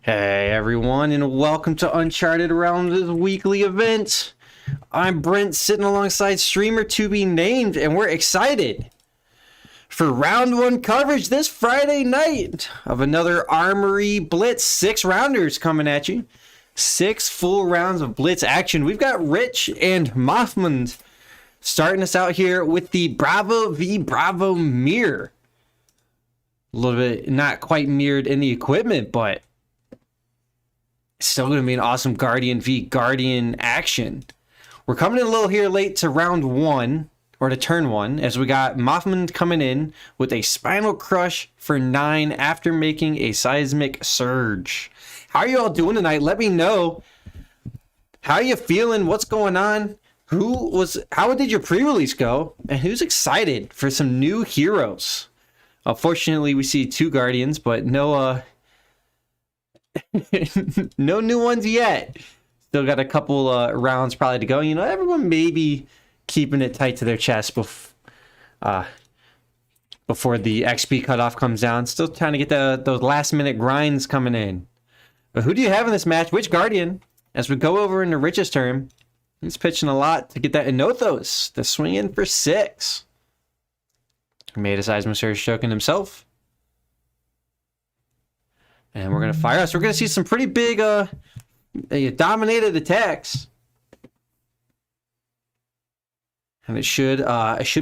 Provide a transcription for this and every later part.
Hey everyone, and welcome to Uncharted Realms' weekly event. I'm Brent, sitting alongside streamer to be named, and we're excited for round one coverage this Friday night of another Armory Blitz 6-rounders coming at you. 6 full rounds of Blitz action. We've got Rich and Mothman starting us out here with the Bravo v Bravo mirror. A little bit not quite mirrored in the equipment, but still going to be an awesome Guardian v Guardian action. We're coming in a little here late to round one, or to turn one, as we got Mothman coming in with a Spinal Crush for 9 after making a Seismic Surge. How are you all doing tonight? Let me know. How are you feeling? What's going on? How did your pre-release go? And who's excited for some new heroes? Unfortunately, we see 2 Guardians, but no no new ones yet. Still got a couple rounds probably to go. You know, everyone may be keeping it tight to their chest before the XP cutoff comes down. Still trying to get those last minute grinds coming in. But who do you have in this match? Which Guardian? As we go over into Rich's turn, he's pitching a lot to get that Enothos to swing in for 6. Made a Seismic Surge token himself. And we're going to fire us. We're going to see some pretty big dominated attacks. And it should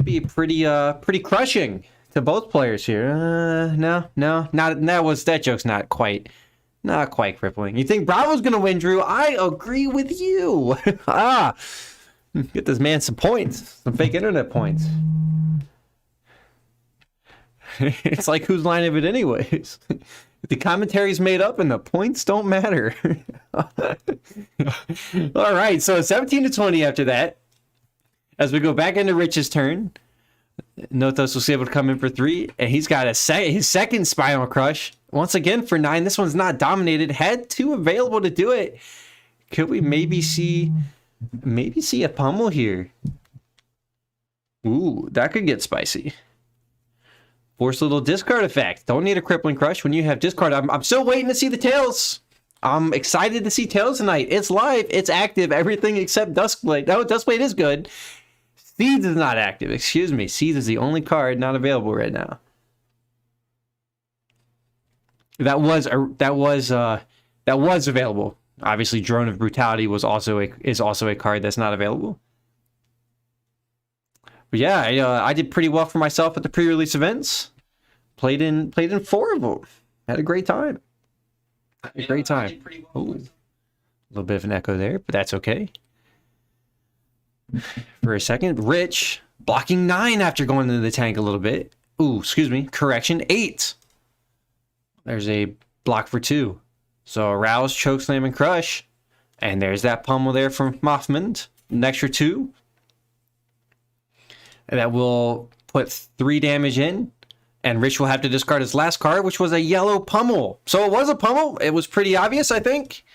be pretty crushing to both players here. No, that joke's not quite crippling. You think Bravo's going to win, Drew? I agree with you. Get this man some points, some fake internet points. It's like, whose line of it anyways? The commentary's made up and the points don't matter. All right, so 17-20 after that. As we go back into Rich's turn, Nothos was able to come in for 3, and he's got his second Spinal Crush. Once again for 9. This one's not dominated. Had 2 available to do it. Could we maybe see a pummel here? Ooh, that could get spicy. Force little discard effect. Don't need a crippling crush when you have discard. I'm still waiting to see the tails. I'm excited to see tails tonight. It's live. It's active. Everything except Duskblade. No, Duskblade is good. Seeds is not active. Excuse me. Seeds is the only card not available right now. That was available. Obviously, Drone of Brutality is also a card that's not available. But yeah, I did pretty well for myself at the pre-release events. Played in 4 of them. Had a great time. A great time. Ooh, a little bit of an echo there, but that's okay. For a second, Rich blocking 9 after going into the tank a little bit. Ooh, excuse me. Correction, 8. There's a block for 2. So Arouse, Chokeslam, and Crush. And there's that pummel there from Mothman. An extra 2. And that will put 3 damage in. And Rich will have to discard his last card, which was a yellow pummel. So it was a pummel. It was pretty obvious, I think.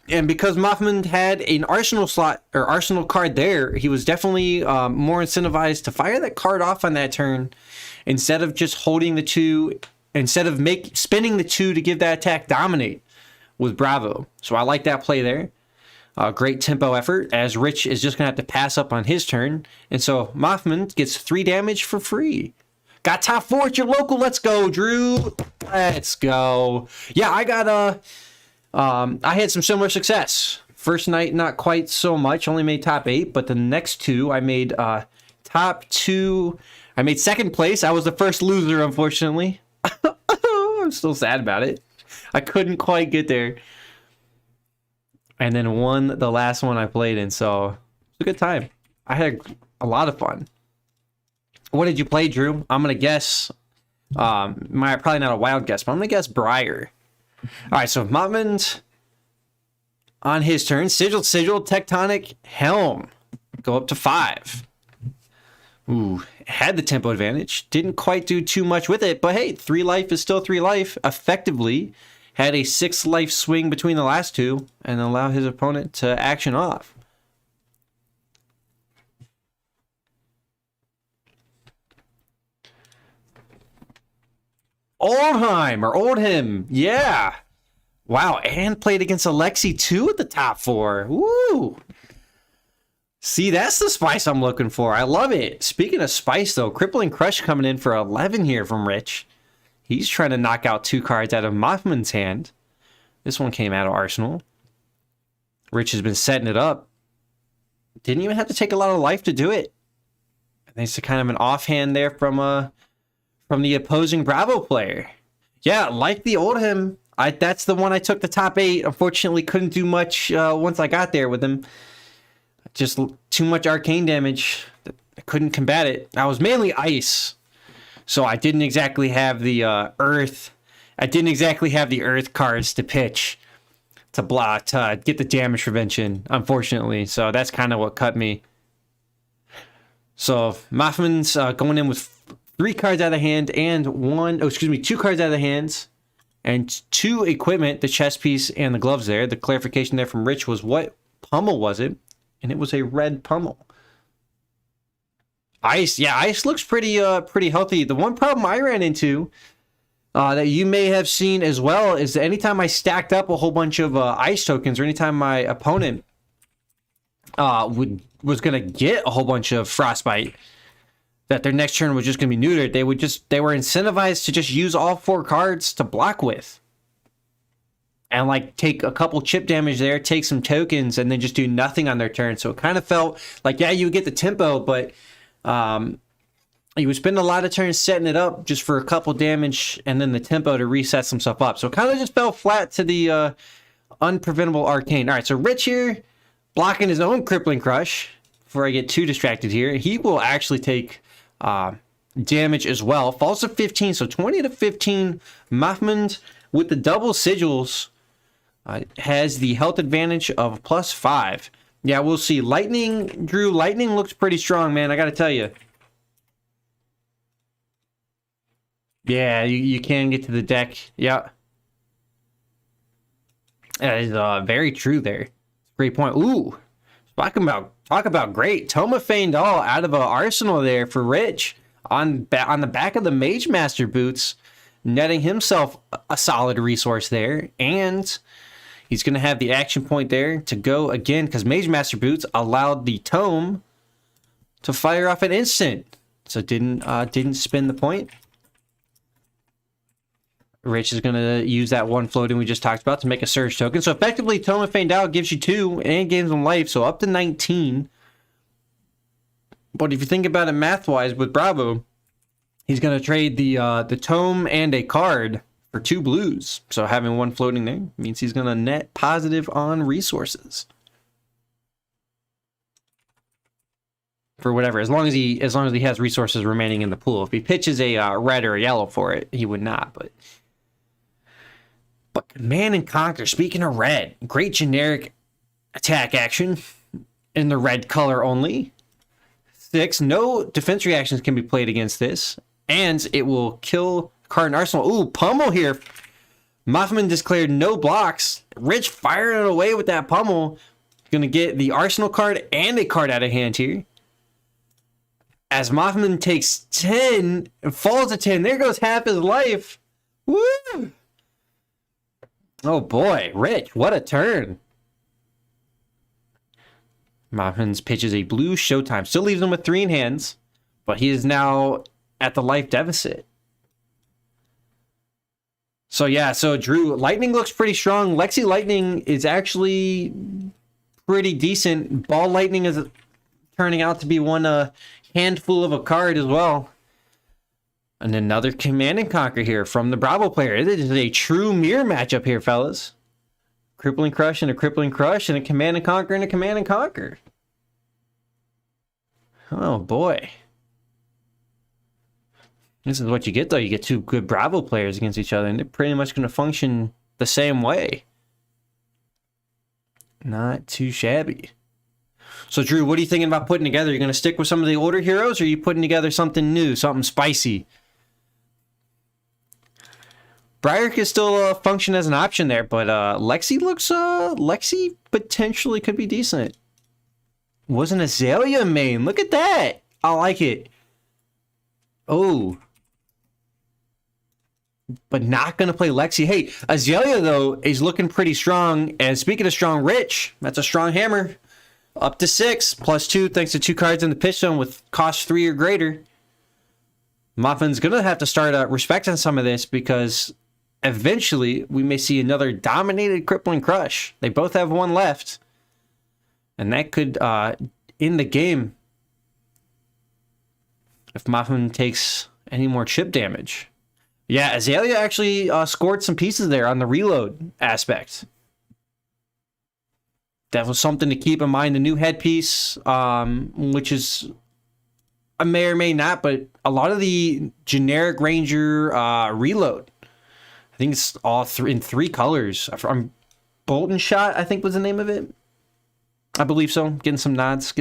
And because Mothman had an arsenal slot or arsenal card there, he was definitely more incentivized to fire that card off on that turn instead of just holding the 2, instead of spinning the 2 to give that attack dominate with Bravo. So I like that play there. Great tempo effort, as Rich is just going to have to pass up on his turn. And so Mothman gets 3 damage for free. Got top 4 at your local. Let's go, Drew. Let's go. Yeah, I had some similar success. First night, not quite so much. Only made top 8. But the next 2, I made top 2. I made second place. I was the first loser, unfortunately. I'm still sad about it. I couldn't quite get there. And then won the last one I played in, so it was a good time. I had a lot of fun. What did you play, Drew? I'm going to guess, probably not a wild guess, but I'm going to guess Briar. All right, so Mothman on his turn. Sigil, Tectonic, Helm. Go up to 5. Ooh, had the tempo advantage. Didn't quite do too much with it, but hey, 3 life is still 3 life. Effectively had a 6 life swing between the last 2 and allow his opponent to action off. Oldheim or Oldhim, yeah. Wow, and played against Alexi too at the top 4. Woo! See, that's the spice I'm looking for. I love it. Speaking of spice, though, Crippling Crush coming in for 11 here from Rich. He's trying to knock out 2 cards out of Mothman's hand. This one came out of Arsenal. Rich has been setting it up. Didn't even have to take a lot of life to do it. Thanks to kind of an offhand there from the opposing Bravo player. Yeah, like the old him. That's the one I took the top 8. Unfortunately, couldn't do much once I got there with him. Just too much arcane damage. I couldn't combat it. I was mainly ice, so I didn't exactly have the earth. I didn't exactly have the earth cards to pitch to block to get the damage prevention. Unfortunately, so that's kind of what cut me. So Mothman's going in with 3 cards out of the hand and 2 cards out of the hands and 2 equipment, the chest piece and the gloves there. The clarification there from Rich was what pummel was it? And it was a red pummel. Ice, yeah, ice looks pretty healthy. The one problem I ran into that you may have seen as well is that anytime I stacked up a whole bunch of ice tokens, or anytime my opponent was gonna get a whole bunch of frostbite, that their next turn was just gonna be neutered. They were incentivized to just use all 4 cards to block with. And like take a couple chip damage there, take some tokens, and then just do nothing on their turn. So it kind of felt like, yeah, you would get the tempo, but you would spend a lot of turns setting it up just for a couple damage and then the tempo to reset some stuff up. So it kind of just fell flat to the unpreventable arcane. All right, so Rich here blocking his own Crippling Crush. Before I get too distracted here, he will actually take damage as well. Falls to 15, so 20 to 15. Mothman with the double sigils has the health advantage of +5. Yeah, we'll see. Lightning, Drew, Lightning looks pretty strong, man. I got to tell you. Yeah, you can get to the deck. Yeah. That is very true there. Great point. Ooh, talk about great. Toma Feindal out of an arsenal there for Rich on the back of the Mage Master boots, netting himself a solid resource there, and he's going to have the action point there to go again because Mage Master boots allowed the tome to fire off an instant, so didn't spin the point. Rich is going to use that one floating we just talked about to make a surge token. So effectively, Toma Feindal gives you 2 and gains them life, so up to 19. But if you think about it math-wise with Bravo, he's going to trade the tome and a card for 2 blues. So having one floating there means he's going to net positive on resources. For whatever, as long as he has resources remaining in the pool. If he pitches a red or a yellow for it, he would not, but Command and Conquer, speaking of red, great generic attack action in the red color only. 6, no defense reactions can be played against this, and it will kill card in arsenal. Ooh, pummel here. Mothman declared no blocks. Rich firing it away with that pummel. Gonna get the arsenal card and a card out of hand here. As Mothman takes 10 and falls to 10, there goes half his life. Woo! Oh boy, Rich, what a turn. Mothman's pitches a blue Showtime. Still leaves him with 3 in hands, but he is now at the life deficit. So yeah, so Drew, Lightning looks pretty strong. Lexi Lightning is actually pretty decent. Ball Lightning is turning out to be one handful of a card as well. And another Command and Conquer here from the Bravo player. It is a true mirror matchup here, fellas. Crippling Crush and a Crippling Crush and a Command and Conquer and a Command and Conquer. Oh boy. This is what you get though. You get 2 good Bravo players against each other and they're pretty much going to function the same way. Not too shabby. So Drew, what are you thinking about putting together? You're going to stick with some of the older heroes or are you putting together something new, something spicy? Briar can still function as an option there, but Lexi potentially could be decent. Was an Azalea main. Look at that. I like it. Oh. but not going to play Lexi. Hey, Azalea, though, is looking pretty strong. And speaking of strong, Rich, that's a strong hammer. Up to 6, +2, thanks to 2 cards in the pitch zone with cost 3 or greater. Mothman's going to have to start respecting some of this because eventually we may see another dominated crippling crush. They both have 1 left. And that could end the game if Mothman takes any more chip damage. Yeah, Azalea actually scored some pieces there on the reload aspect. That was something to keep in mind. The new headpiece, which is I may or may not, but a lot of the generic Ranger reload, I think it's all in 3 colors. Bolton Shot, I think was the name of it. I believe so. Getting some nods.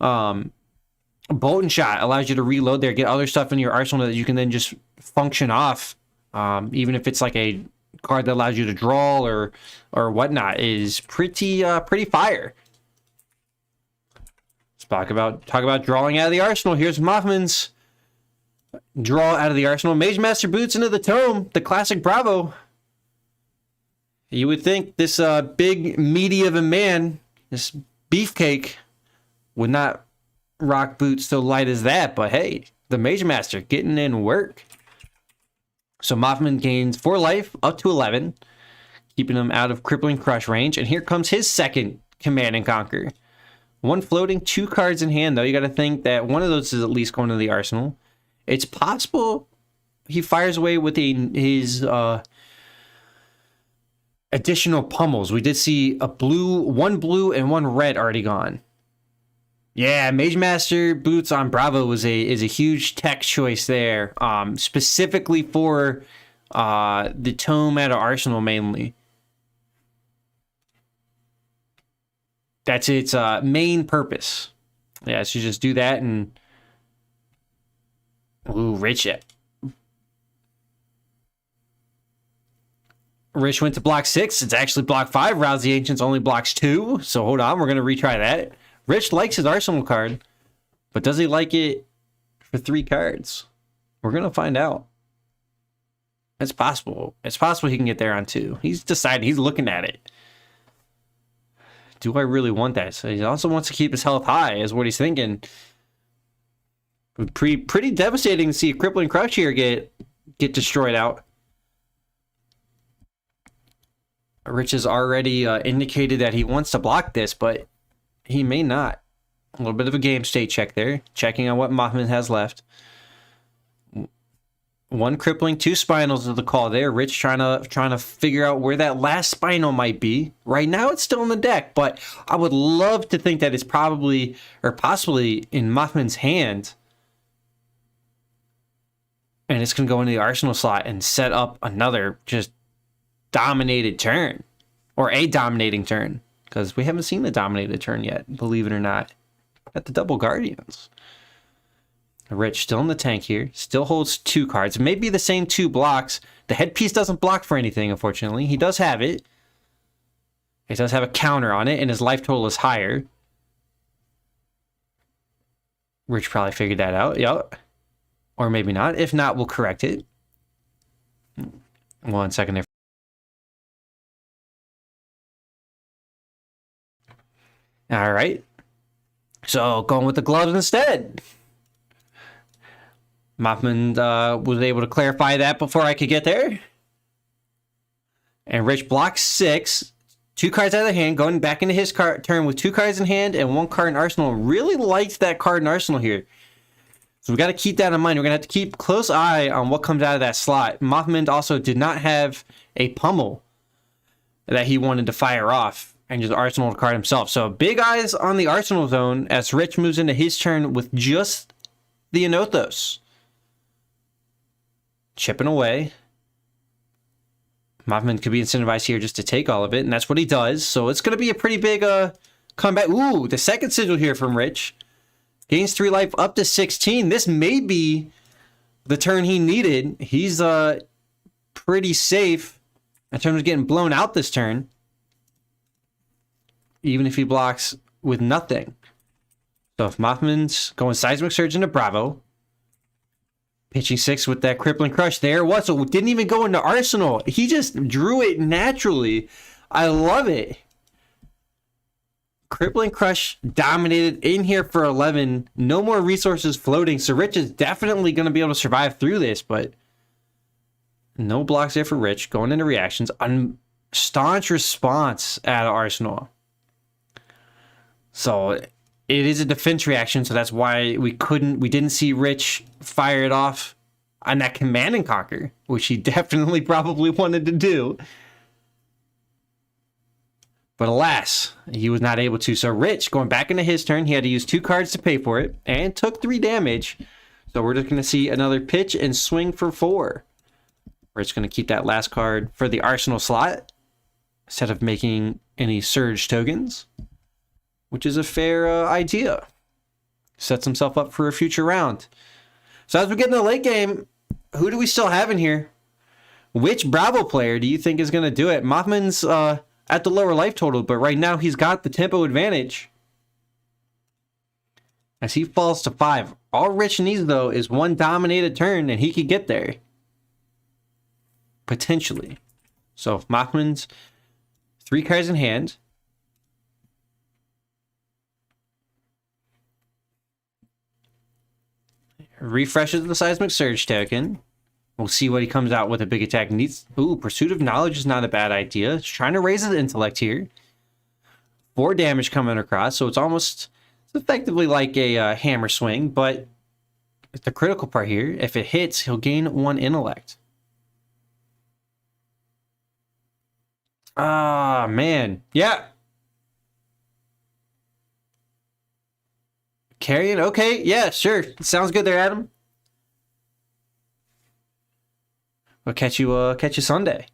Bolton Shot allows you to reload there, get other stuff in your arsenal that you can then just function off. Even if it's like a card that allows you to draw or whatnot, is pretty fire. Let's talk about drawing out of the arsenal. Here's Mothman's draw out of the arsenal. Mage Master Boots into the tome, the classic Bravo. You would think this big meaty of a man, this beefcake, would not rock boots so light as that, but hey, the Mage Master getting in work. So Mothman gains 4 life, up to 11, keeping him out of crippling crush range. And here comes his second Command and Conquer. 1 floating, 2 cards in hand, though. You got to think that one of those is at least going to the arsenal. It's possible he fires away with his additional pummels. We did see one blue and 1 red already gone. Yeah, Mage Master Boots on Bravo is a huge tech choice there, specifically for the tome out of arsenal mainly. That's its main purpose. Yeah, so just do that and ooh, Rich went to block 6. It's actually block 5. Rouse the Ancients only blocks 2. So hold on, we're going to retry that. Rich likes his arsenal card, but does he like it for 3 cards? We're going to find out. It's possible. It's possible he can get there on 2. He's decided. He's looking at it. Do I really want that? So he also wants to keep his health high, is what he's thinking. Pretty devastating to see a crippling crush here get destroyed out. Rich has already indicated that he wants to block this, but he may not. A little bit of a game state check there. Checking on what Mothman has left. 1 crippling, 2 spinals is the call there. Rich trying to figure out where that last spinal might be. Right now it's still in the deck, but I would love to think that it's probably or possibly in Mothman's hand. And it's going to go into the arsenal slot and set up another just dominated turn. Or a dominating turn. Because we haven't seen the dominated turn yet, believe it or not. At the double Guardians. Rich still in the tank here. Still holds 2 cards. It may be the same 2 blocks. The headpiece doesn't block for anything, unfortunately. He does have it. He does have a counter on it, and his life total is higher. Rich probably figured that out. Yep. Or maybe not. If not, we'll correct it. 1 second there. All right. So going with the gloves instead. Mothman was able to clarify that before I could get there. And Rich blocks 6. 2 cards out of the hand, going back into his turn with 2 cards in hand and 1 card in arsenal. Really likes that card in arsenal here. So we got to keep that in mind. We're going to have to keep close eye on what comes out of that slot. Mothman also did not have a pummel that he wanted to fire off and just arsenal card himself. So big eyes on the arsenal zone as Rich moves into his turn with just the Anothos. Chipping away. Mothman could be incentivized here just to take all of it, and that's what he does. So it's going to be a pretty big comeback. Ooh, the second sigil here from Rich. Gains 3 life up to 16. This may be the turn he needed. He's pretty safe in terms of getting blown out this turn. Even if he blocks with nothing. So if Mothman's going Seismic Surge into Bravo, Pitching 6 with that crippling crush. There it was. So it didn't even go into Arsenal. He just drew it naturally. I love it. Crippling crush dominated in here for 11. No more resources floating. So Rich is definitely going to be able to survive through this, but no blocks there for Rich. Going into reactions. Staunch response at Arsenal. So it is a defense reaction, so that's why we didn't see Rich fire it off on that command and conquer, which he definitely probably wanted to do. But alas, he was not able to. So Rich, going back into his turn, he had to use 2 cards to pay for it and took 3 damage. So we're just going to see another pitch and swing for 4. Rich going to keep that last card for the Arsenal slot instead of making any surge tokens, which is a fair idea. Sets himself up for a future round. So as we get in the late game, who do we still have in here? Which Bravo player do you think is going to do it? Mothman's at the lower life total, but right now he's got the tempo advantage as he falls to 5. All Rich needs, though, is 1 dominated turn, and he could get there. Potentially. So if Mothman's 3 cards in hand, refreshes the Seismic Surge token. We'll see what he comes out with. A big attack needs. Ooh, Pursuit of Knowledge is not a bad idea. He's trying to raise his intellect here. 4 damage coming across, so it's effectively like a hammer swing, but the critical part here, if it hits, he'll gain 1 intellect. Ah, man. Yeah. Carrion? Okay, yeah, sure. Sounds good there, Adam. We'll catch you Sunday.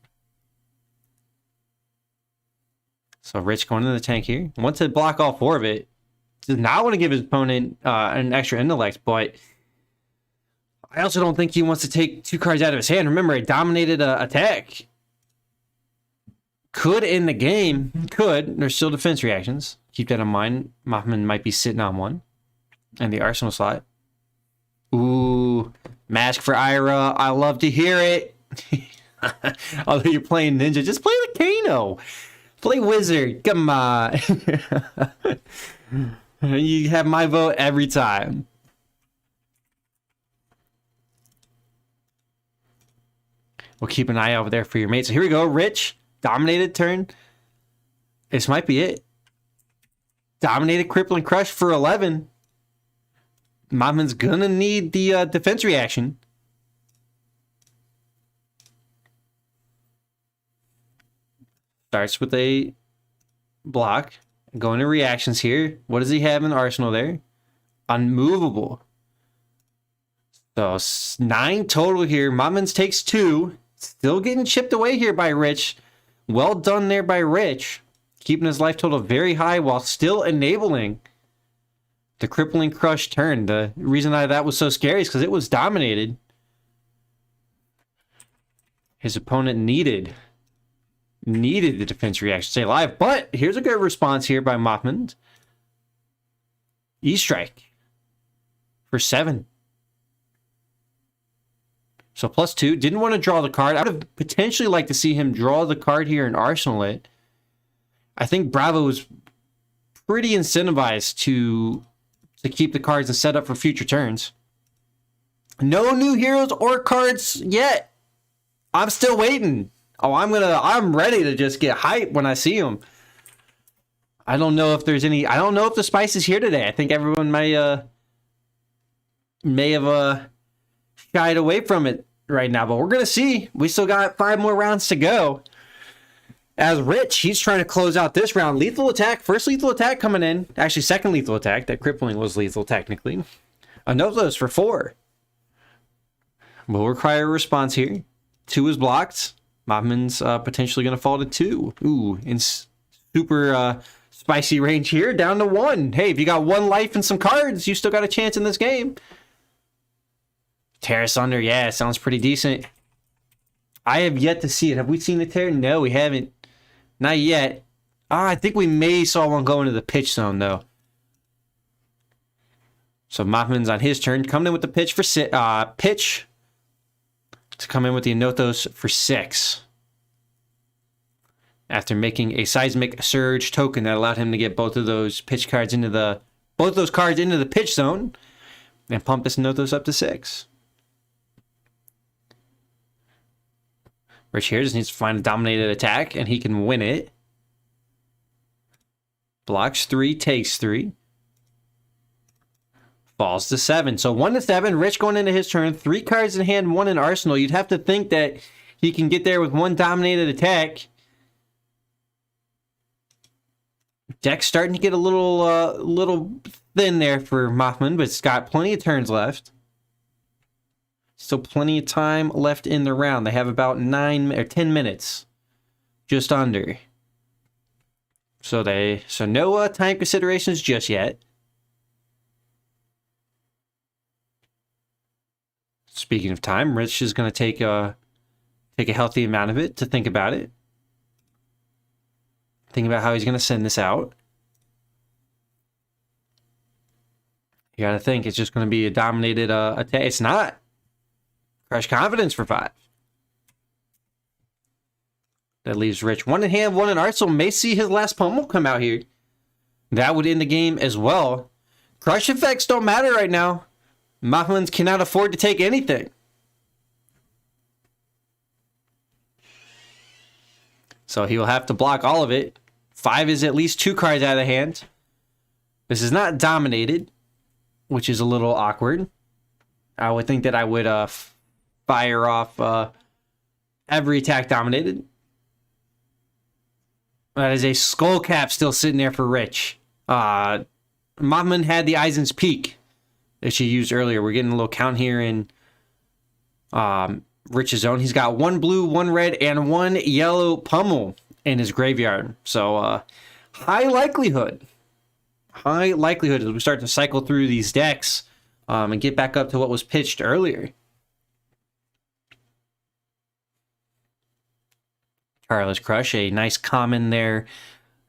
So Rich going into the tank here. Wants to block all 4 of it. Does not want to give his opponent an extra intellect, but I also don't think he wants to take 2 cards out of his hand. Remember, a dominated attack could end the game. Could. There's still defense reactions. Keep that in mind. Mothman might be sitting on 1. And the Arsenal slot. Ooh. Mask for Ira. I love to hear it. Although you're playing Ninja, just play the Kano. Play Wizard. Come on. You have my vote every time. We'll keep an eye over there for your mate. So here we go. Rich. Dominated turn. This might be it. Dominated Crippling Crush for 11. Mothman's gonna need the defense reaction. Starts with a block. Going to reactions here. What does he have in Arsenal there? Unmovable. So 9 total here. Mothman's takes 2. Still getting chipped away here by Rich. Well done there by Rich. Keeping his life total very high while still enabling the Crippling Crush turn. The reason that was so scary is because it was dominated. His opponent needed the defense reaction to stay alive. But here's a good response here by Mothman. E-Strike for 7. So +2. Didn't want to draw the card. I would have potentially liked to see him draw the card here and Arsenal it. I think Bravo was pretty incentivized to keep the cards and set up for future turns. No new heroes or cards yet. I'm still waiting. Oh, I'm ready to just get hyped when I see them. I don't know if there's any. I don't know if the spice is here today. I think everyone may have shied away from it right now, but we're gonna see. We still got 5 more rounds to go. As Rich, he's trying to close out this round. Lethal attack. First lethal attack coming in. Actually, second lethal attack. That crippling was lethal technically. Anothos for 4. Will require a response here. 2 is blocked. Mothman's potentially going to fall to 2. Ooh, in super spicy range here. Down to 1. Hey, if you got 1 life and some cards, you still got a chance in this game. Tear Asunder. Yeah, sounds pretty decent. I have yet to see it. Have we seen the tear? No, we haven't. Not yet. I think we may saw one go into the pitch zone, though. So Mothman's on his turn, coming in with the pitch to come in with the Anothos for 6. After making a Seismic Surge token that allowed him to get both of those cards into the pitch zone and pump this Anothos up to 6. Rich here just needs to find a dominated attack and he can win it. Blocks 3, takes 3. Falls to 7. So 1 to 7. Rich going into his turn. 3 cards in hand, 1 in arsenal. You'd have to think that he can get there with 1 dominated attack. Deck's starting to get a little thin there for Mothman, but it's got plenty of turns left. Still plenty of time left in the round. They have about 9 or 10 minutes. Just under. So no time considerations just yet. Speaking of time, Rich is going to take a healthy amount of it to think about it. Think about how he's going to send this out. You got to think it's just going to be a dominated attack. It's not. Crush Confidence for 5. That leaves Rich 1 in hand, 1 in arsenal. May see his last pummel come out here. That would end the game as well. Crush effects don't matter right now. Mothmans cannot afford to take anything. So he will have to block all of it. 5 is at least 2 cards out of the hand. This is not dominated, which is a little awkward. I would think that I would fire off every attack dominated. That is a skull cap still sitting there for Rich. Mothman had the Eisen's Peak that she used earlier. We're getting a little count here in Rich's zone. He's got 1 blue, 1 red, and 1 yellow pummel in his graveyard. So high likelihood as we start to cycle through these decks and get back up to what was pitched earlier. Careless Crush, a nice common there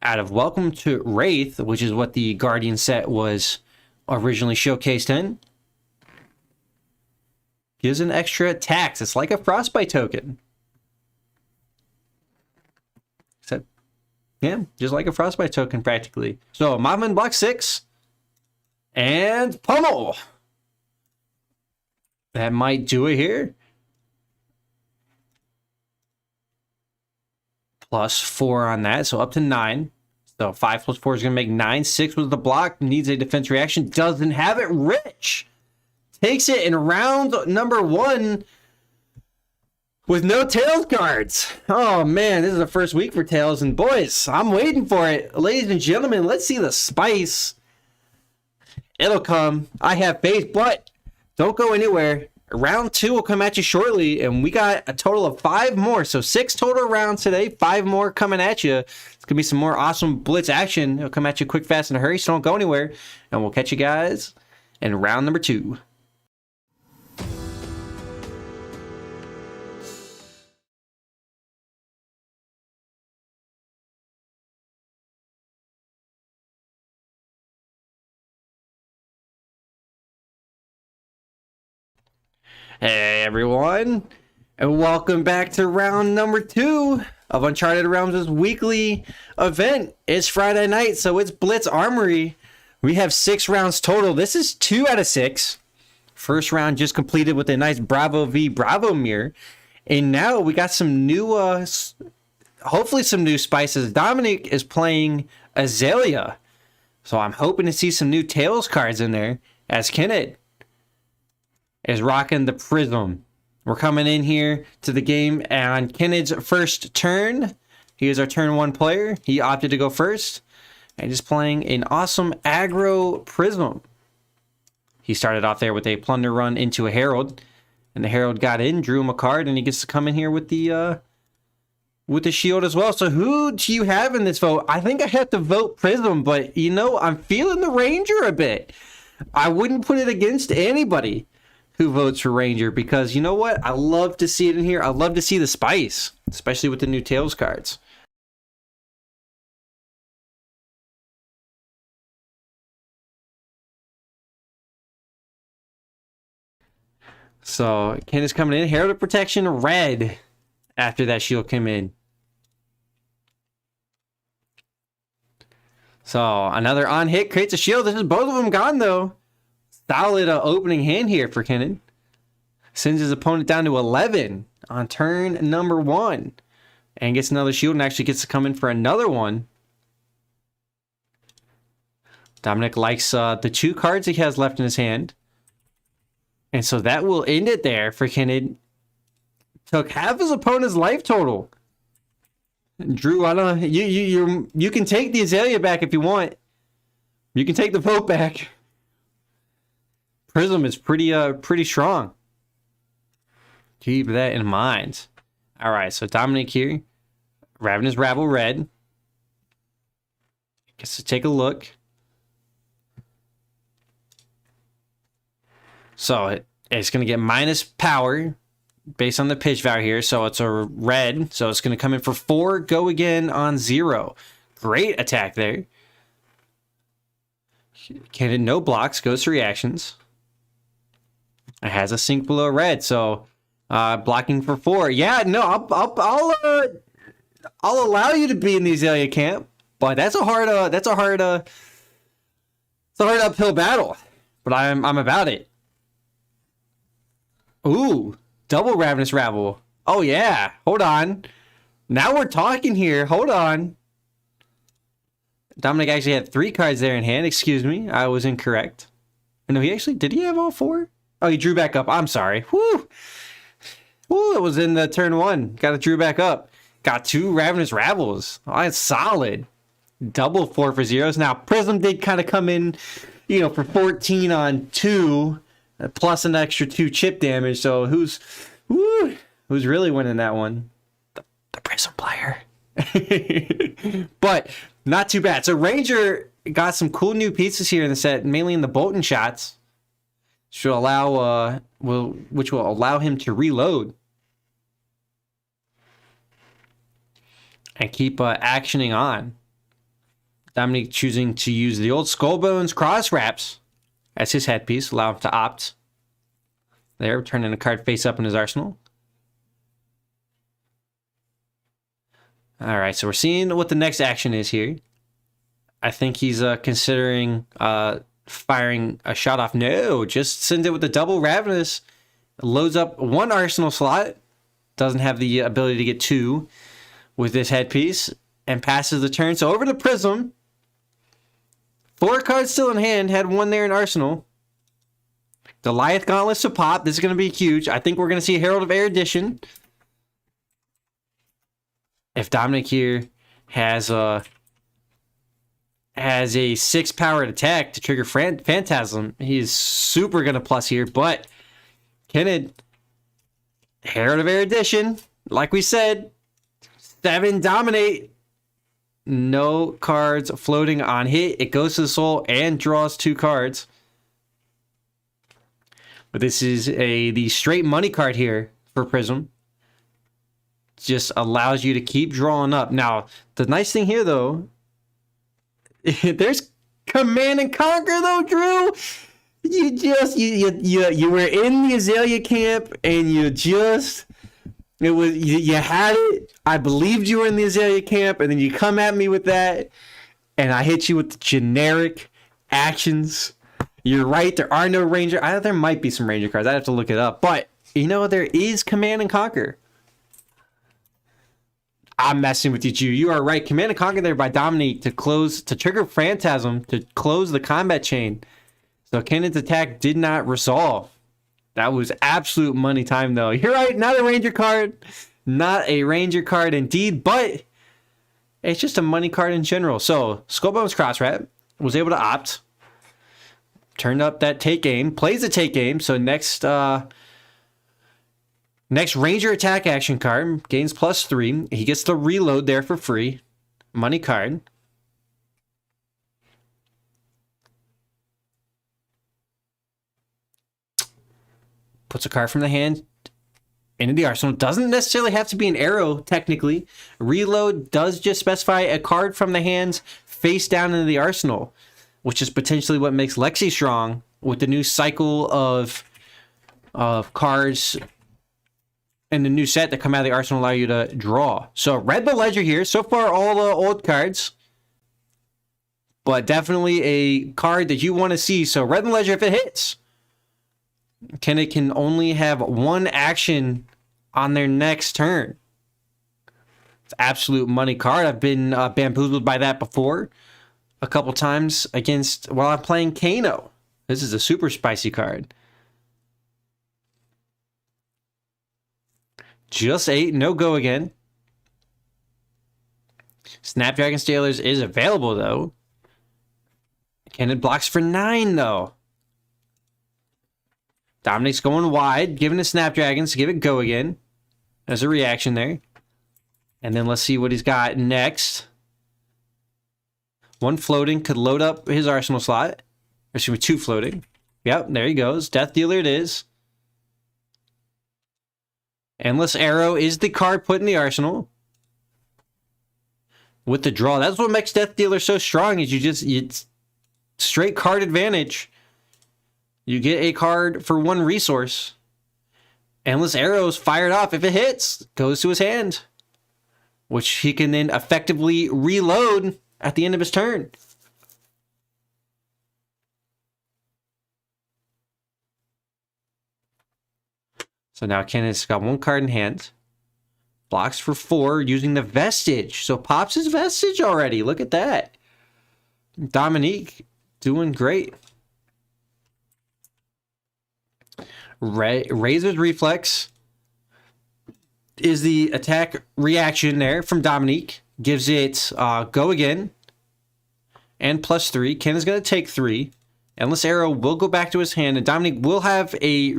out of Welcome to Wraith, which is what the Guardian set was originally showcased in. Gives an extra tax. It's like a Frostbite token. Except, yeah, just like a Frostbite token practically. So Mothman block 6. And pummel. That might do it here. Plus 4 on that, so up to 9. So 5 plus 4 is going to make 9. 6 with the block, needs a defense reaction, doesn't have it. Rich takes it in round number 1 with no Tails cards. Oh man, this is the first week for Tails, and boys, I'm waiting for it. Ladies and gentlemen, let's see the spice. It'll come. I have faith, but don't go anywhere. Round 2 will come at you shortly, and we got a total of 5 more. So 6 total rounds today, 5 more coming at you. It's going to be some more awesome Blitz action. It'll come at you quick, fast, and a hurry, so don't go anywhere. And we'll catch you guys in round number 2. Hey everyone, and welcome back to round number 2 of Uncharted Realms' weekly event. It's Friday night, so it's Blitz Armory. We have 6 rounds total. This is 2 out of 6. First round just completed with a nice Bravo v Bravo mirror. And now we got some new, hopefully some new spices. Dominic is playing Azalea. So I'm hoping to see some new Tails cards in there, as Kenneth is rocking the Prism. We're coming in here to the game on Kenneth's first turn. He is our turn 1 player. He opted to go first. And just playing an awesome aggro Prism. He started off there with a Plunder run into a Herald. And the Herald got in, drew him a card, and he gets to come in here with the shield as well. So who do you have in this vote? I think I have to vote Prism, but you know, I'm feeling the Ranger a bit. I wouldn't put it against anybody who votes for Ranger, because you know what? I love to see it in here. I love to see the spice, especially with the new Tails cards. So Ken is coming in. Herald of Protection, red. After that shield came in. So another on hit creates a shield. This is both of them gone though. Solid opening hand here for Kennen. Sends his opponent down to 11 on turn number 1. And gets another shield and actually gets to come in for another one. Dominic likes the 2 cards he has left in his hand. And so that will end it there for Kennen. Took half his opponent's life total. Drew, I don't know. You can take the Azalea back if you want. You can take the vote back. Prism is pretty strong. Keep that in mind. All right, so Dominic here. Ravenous Rabble red. Gets to take a look. So it's going to get minus power based on the pitch value here. So it's a red. So it's going to come in for 4. Go again on 0. Great attack there. Cannon no blocks. Goes to reactions. It has a sink below red. So blocking for 4. Yeah, no, I'll allow you to be in the Azalea camp, but that's a hard uphill battle. But I'm about it. Ooh, double Ravenous Rabble. Oh yeah, hold on. Now we're talking here. Hold on. Dominic actually had 3 cards there in hand. Excuse me, I was incorrect. No, did he have all 4? Oh, he drew back up. I'm sorry. Woo. Ooh, it was in the turn 1. Got it drew back up. Got 2 Ravenous Rabbles. Oh, that's solid. Double 4 for zeros. Now, Prism did kind of come in, for 14 on 2, plus an extra 2 chip damage. So who's really winning that one? The Prism player. But not too bad. So Ranger got some cool new pieces here in the set, mainly in the Bolton shots. Which will allow him to reload and keep actioning on. Dominic choosing to use the old Skullbones cross wraps as his headpiece, allow him to opt. There, turning a card face up in his arsenal. All right, so we're seeing what the next action is here. I think he's considering firing a shot off. No, just sends it with the double Ravenous. Loads up 1 arsenal slot. Doesn't have the ability to get 2 with this headpiece. And passes the turn. So over to Prism. 4 cards still in hand. Had 1 there in arsenal. Goliath Gauntlets to pop. This is going to be huge. I think we're going to see Herald of Erudition. If Dominic here has a 6 powered attack to trigger Phantasm, he's super gonna plus here. But Kennen, Herald of Erudition, like we said, 7 dominate. No cards floating on hit. It goes to the soul and draws 2 cards. But this is the straight money card here for Prism. Just allows you to keep drawing up. Now, the nice thing here though, there's Command and Conquer though, Drew. You were in the Azalea camp and you had it. I believed you were in the Azalea camp, and then you come at me with that, and I hit you with the generic actions. You're right, there are no Ranger. There might be some Ranger cards. I'd have to look it up. But, there is Command and Conquer. I'm messing with you, Jew. You are right. Command and Conquer there by Dominique to trigger Phantasm to close the combat chain. So Kennen's attack did not resolve. That was absolute money time, though. You're right. Not a Ranger card. Not a Ranger card indeed, but it's just a money card in general. So Skullbones Crosswrap was able to opt. Turned up that take game. Plays the take game. So next Ranger attack action card gains +3. He gets the reload there for free. Money card. Puts a card from the hand into the arsenal. Doesn't necessarily have to be an arrow, technically. Reload does just specify a card from the hands face down into the arsenal, which is potentially what makes Lexi strong with the new cycle of of cards in the new set that come out of the arsenal allow you to draw. So read the ledger here. So far, all the old cards, but definitely a card that you want to see. So read the ledger if it hits. It can only have one action on their next turn. It's absolute money card. I've been bamboozled by that before a couple times against while I'm playing Kano. This is a super spicy card. Just 8, no go again. Snapdragon Stealers is available though. Cannon blocks for 9 though. Dominic's going wide, giving the Snapdragons to give it go again. There's a reaction there. And then let's see what he's got next. One floating could load up his arsenal slot. Or excuse me, 2 floating. Yep, there he goes. Death Dealer it is. Endless Arrow is the card put in the arsenal. With the draw. That's what makes Death Dealer so strong, is it's straight card advantage. You get a card for 1 resource. Endless Arrows fired off. If it hits, goes to his hand, which he can then effectively reload at the end of his turn. So now Kenneth's got 1 card in hand. Blocks for 4 using the Vestige. So pops his Vestige already. Look at that. Dominique doing great. Razor's Reflex is the attack reaction there from Dominique. Gives it go again and +3. Ken is going to take 3. Endless Arrow will go back to his hand, and Dominique will have a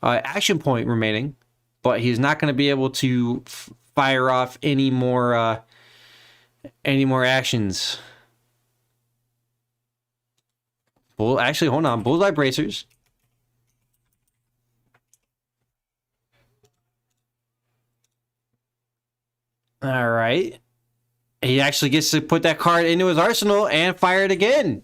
action point remaining, but he's not going to be able to fire off any more actions. Actually, hold on. Bullseye Bracers. All right. He actually gets to put that card into his arsenal and fire it again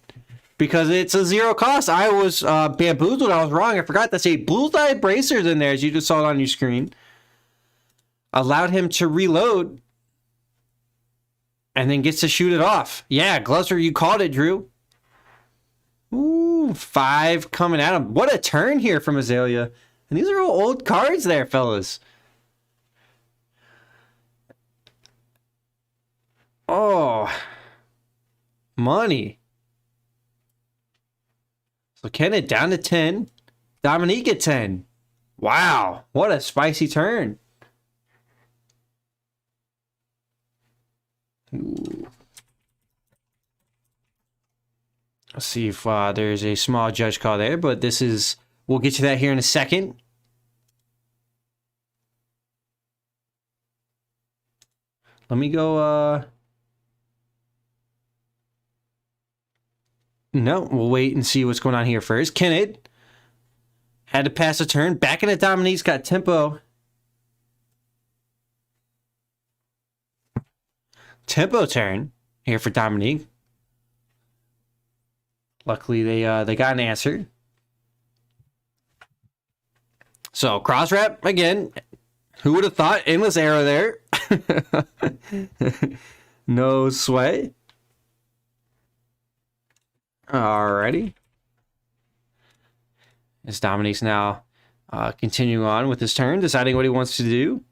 because it's a 0 cost. I was bamboozled. I was wrong. I forgot to say Bullseye Bracers in there, as you just saw it on your screen. Allowed him to reload and then gets to shoot it off. Yeah, Glusser, you called it, Drew. Ooh, 5 coming at him. What a turn here from Azalea. And these are all old cards there, fellas. Oh, money. So Kenneth down to 10. Dominique at 10. Wow, what a spicy turn. Ooh. Let's see if there's a small judge call there, but this is, we'll get to that here in a second. Let me go, no, we'll wait and see what's going on here first. Kenneth had to pass a turn. Back into Dominique's got tempo. Tempo turn here for Dominique. Luckily, they got an answer. So, cross wrap again. Who would have thought? Endless Arrow there. No sway. Alrighty. As Dominique's now continuing on with his turn, deciding what he wants to do.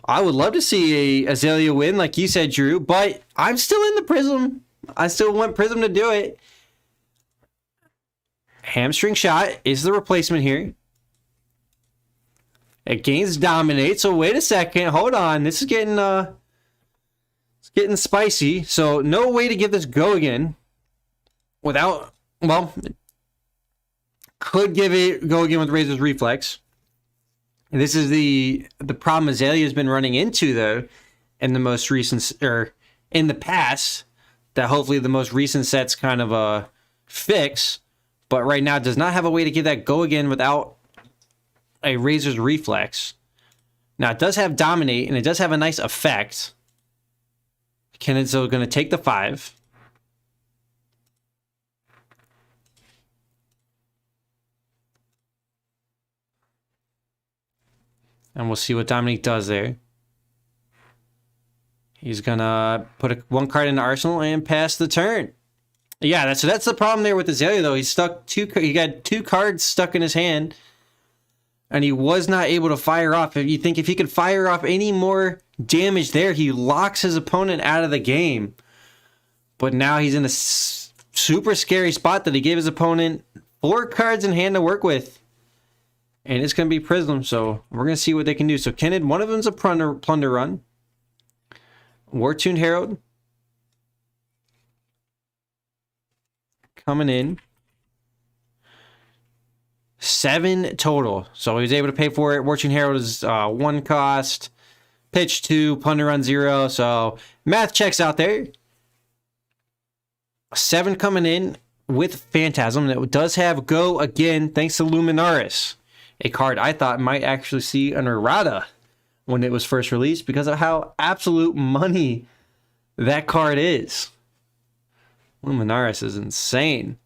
I would love to see a Azalea win, like you said, Drew, but I'm still in the Prism. I still want Prism to do it. Hamstring Shot is the replacement here. It gains Dominate, so wait a second. Hold on. This is getting it's getting spicy. So no way to give this go again without, well, could give it go again with Razor's Reflex. And this is the problem Azalea's been running into, though, in the most recent, or in the past, that hopefully the most recent sets kind of fix, but right now does not have a way to give that go again without a Razor's Reflex. Now, it does have Dominate, and it does have a nice effect. Kenneth's going to take the 5. And we'll see what Dominique does there. He's gonna put one card in the arsenal and pass the turn. Yeah, that's the problem there with Azalea though. He got 2 cards stuck in his hand, and he was not able to fire off. If you think if he could fire off any more damage there, he locks his opponent out of the game. But now he's in a super scary spot that he gave his opponent 4 cards in hand to work with. And it's going to be Prism, so we're going to see what they can do. So Kenneth, one of them's a plunder run. War-Tuned Herald. Coming in. 7 total. So he was able to pay for it. War-Tuned Herald is 1 cost. Pitch 2, plunder run 0. So math checks out there. 7 coming in with Phantasm. That does have Go again, thanks to Luminaris. A card I thought might actually see an errata when it was first released because of how absolute money that card is. Luminaris is insane.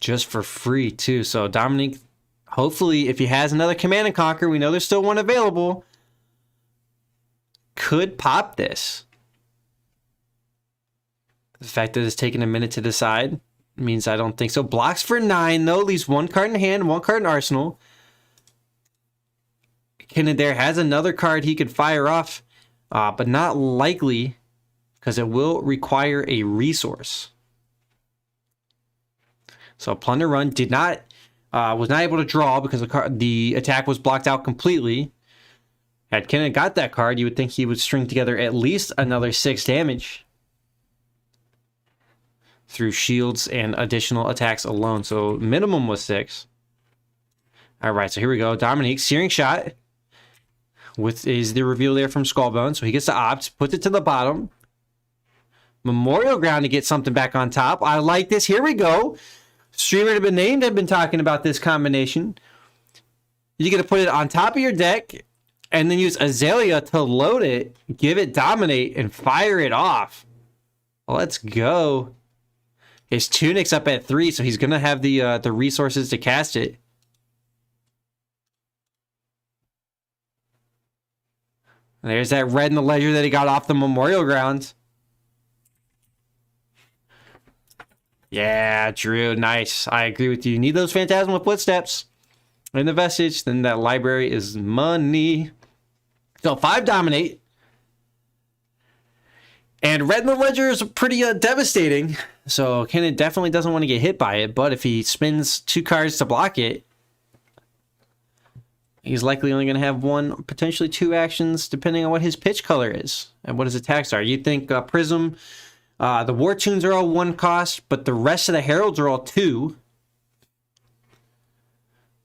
Just for free, too. So, Dominique, hopefully, if he has another Command and Conquer, we know there's still one available, could pop this. The fact that it's taken a minute to decide means I don't think so. Blocks for 9, though. Leaves 1 card in hand, 1 card in arsenal. Kenneth there has another card he could fire off, but not likely because it will require a resource. So Plunder Run was not able to draw because the attack was blocked out completely. Had Kenneth got that card, you would think he would string together at least another 6 damage through shields and additional attacks alone. So minimum was 6. All right, so here we go. Dominique, Searing Shot is the reveal there from Skullbone. So he gets to opt, puts it to the bottom. Memorial Ground to get something back on top. I like this. Here we go. Streamer to be named have been talking about this combination. You're going to put it on top of your deck and then use Azalea to load it, give it Dominate, and fire it off. Let's go. His Tunic's up at 3, so he's going to have the resources to cast it. And there's that red in the ledger that he got off the Memorial Grounds. Yeah, Drew, nice. I agree with you. Need those Phantasmal Footsteps in the Vestige, then that library is money. So 5 Dominate. And red in the ledger is pretty devastating. So Kenneth definitely doesn't want to get hit by it, but if he spins 2 cards to block it, he's likely only going to have 1, potentially 2 actions, depending on what his pitch color is and what his attacks are. You think Prism, the War Tunes are all 1 cost, but the rest of the Heralds are all 2.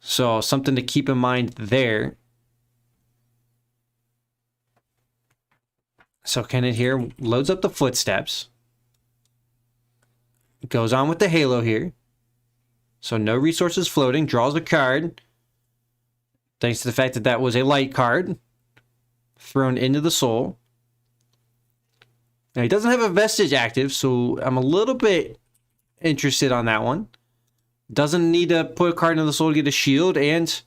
So something to keep in mind there. So Kenneth here loads up the Footsteps. Goes on with the Halo here. So no resources floating. Draws a card. Thanks to the fact that that was a light card. Thrown into the Soul. Now he doesn't have a Vestige active, so I'm a little bit interested on that one. Doesn't need to put a card into the Soul to get a shield, and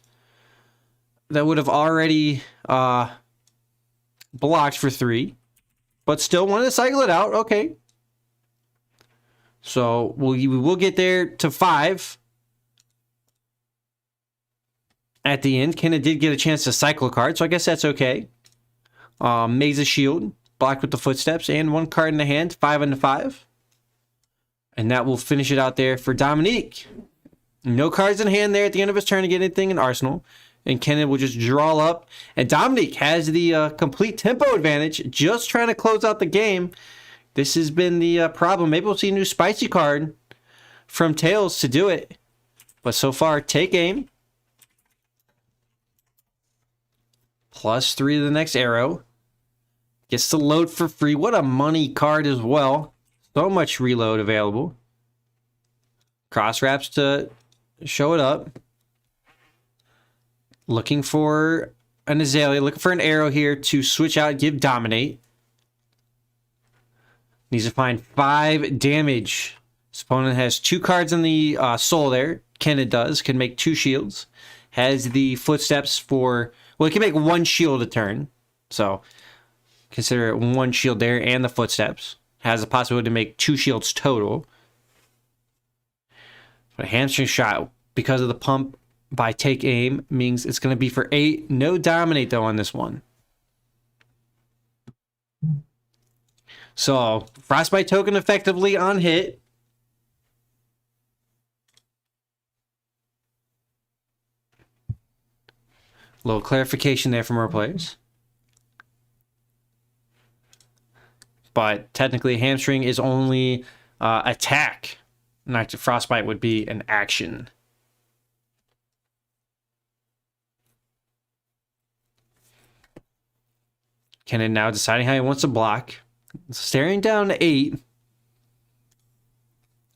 that would have already blocked for 3. But still wanted to cycle it out. Okay. So we will get there to 5. At the end, Kenneth did get a chance to cycle a card, so I guess that's okay. Maze's Shield, blocked with the Footsteps, and 1 card in the hand, 5 into 5. And that will finish it out there for Dominique. No cards in hand there at the end of his turn to get anything in Arsenal. And Kenneth will just draw up. And Dominique has the complete tempo advantage, just trying to close out the game. This has been the problem. Maybe we'll see a new spicy card from Tails to do it. But so far, take aim. +3 to the next arrow. Gets to load for free. What a money card as well. So much reload available. Cross wraps to show it up. Looking for an Azalea. Looking for an arrow here to switch out and give Dominate. Needs to find 5 damage. His opponent has 2 cards in the soul there. Kenneth does. Can make 2 shields. has the footsteps for, well, it can make one shield a turn. So consider it one shield there and the footsteps. Has the possibility to make 2 shields total. But a hamstring shot, because of the pump by take aim, means it's going to be for 8. No dominate, though, on this one. So, Frostbite token effectively on hit. A little clarification there from our players. But technically, hamstring is only attack. Not Frostbite would be an action. Kennen now deciding how he wants to block. Staring down 8.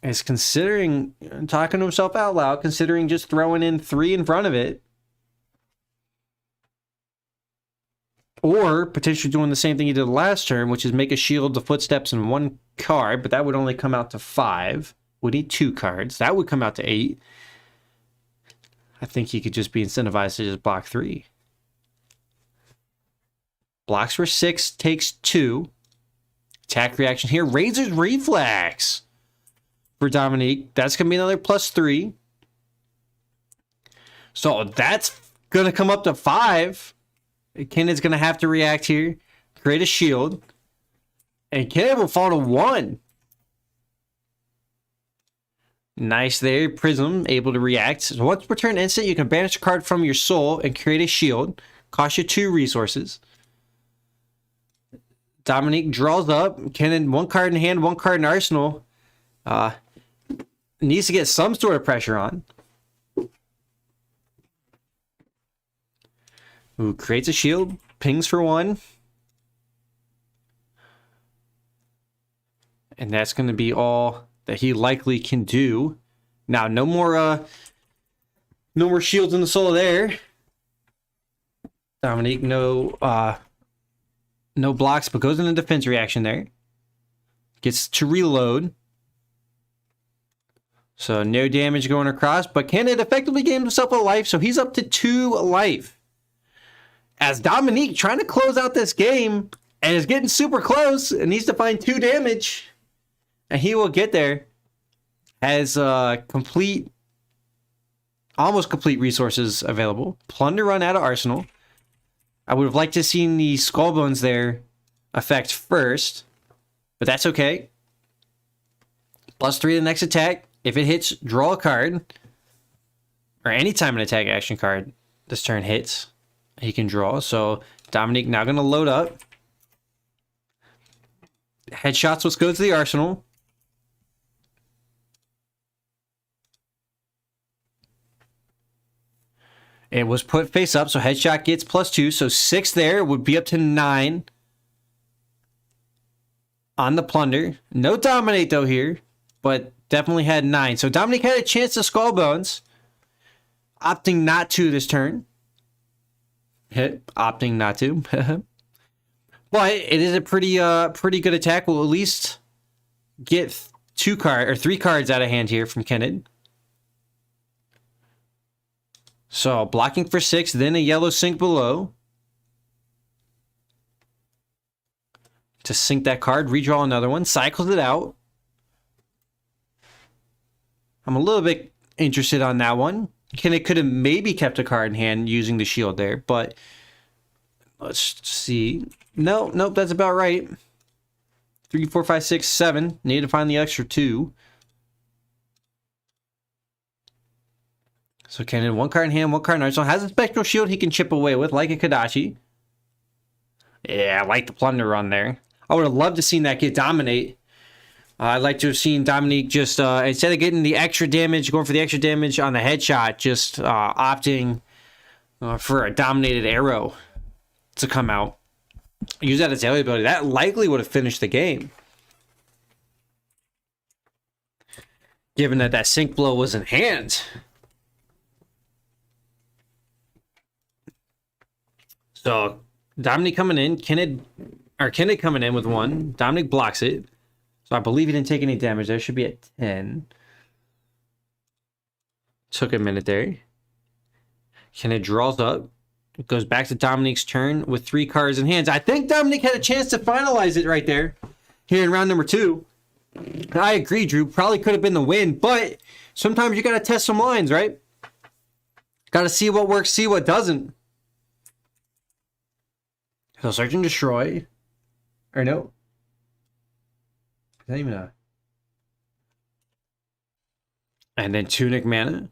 Is considering, talking to himself out loud, considering just throwing in 3 in front of it. Or potentially doing the same thing he did last turn, which is make a shield, the footsteps, and 1 card, but that would only come out to 5. Would need 2 cards. That would come out to 8. I think he could just be incentivized to just block 3. Blocks for 6, takes 2. Attack reaction here. Razor's Reflex for Dominique. That's going to be another +3. So that's going to come up to 5. Kenned's going to have to react here. Create a shield. And Kenned will fall to 1. Nice there. Prism, able to react. So once per turn instant, you can banish a card from your soul and create a shield. Cost you 2 resources. Dominique draws up. Kennen, 1 card in hand, 1 card in arsenal. Needs to get some sort of pressure on. Ooh, creates a shield. Pings for 1. And that's going to be all that he likely can do. Now, no more shields in the soul there. Dominique, no blocks, but goes in a defense reaction there. Gets to reload. So no damage going across, but Kennen effectively gained himself a life, so he's up to 2 life. As Dominique trying to close out this game and is getting super close and needs to find 2 damage. And he will get there. Has almost complete resources available. Plunder run out of arsenal. I would have liked to have seen the skull bones there effect first, but that's okay. +3 to the next attack. If it hits, draw a card. Or anytime an attack action card this turn hits, he can draw. So Dominique now going to load up. Headshots, let's go to the arsenal. It was put face up, so headshot gets +2. So 6 there would be up to 9 on the plunder. No dominate though here, but definitely had 9. So Dominique had a chance to skull bones, opting not to this turn. Opting not to. But it is a pretty good attack. We'll at least get 3 cards out of hand here from Kennen. So blocking for 6, then a yellow sink below. To sink that card, redraw another one, cycles it out. I'm a little bit interested on that one. Kennen could have maybe kept a card in hand using the shield there, but let's see. Nope, that's about right. 3, 4, 5, 6, 7. Need to find the extra 2. So Kennen, 1 card in hand, 1 card in arsenal. Has a spectral shield he can chip away with, like a Kadachi. Yeah, I like the plunder run there. I would have loved to seen that get dominate. I'd like to have seen Dominique just, instead of getting the extra damage, going for the extra damage on the headshot, just opting for a dominated arrow to come out. Use that as daily ability. That likely would have finished the game. Given that sink blow was in hand. So Dominique coming in, Kennen coming in with 1. Dominique blocks it. So I believe he didn't take any damage there. Should be at 10. Took a minute there. Kenneth draws up. It goes back to Dominique's turn with 3 cards in hands. I think Dominique had a chance to finalize it right there here in round number 2. I agree, Drew. Probably could have been the win, but sometimes you got to test some lines, right? Got to see what works, see what doesn't. So search and destroy. Or no. Is that even a... And then Tunic Mana.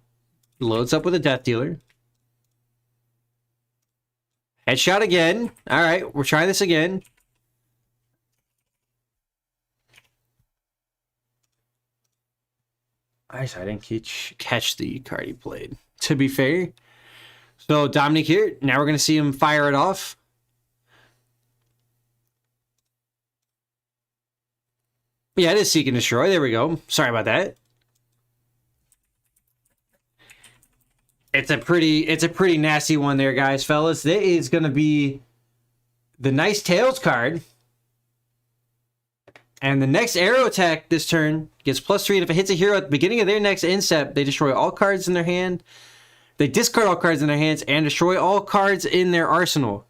Loads up with a Death Dealer. Headshot again. All right, we're trying this again. I didn't catch the card he played, to be fair. So Dominic here. Now we're going to see him fire it off. Yeah, it is Seek and Destroy. There we go. Sorry about that. It's a pretty nasty one there, guys, fellas. That is going to be the Nice Tails card. And the next arrow attack this turn gets +3. And if it hits a hero at the beginning of their next end step, they destroy all cards in their hand. They discard all cards in their hands and destroy all cards in their arsenal.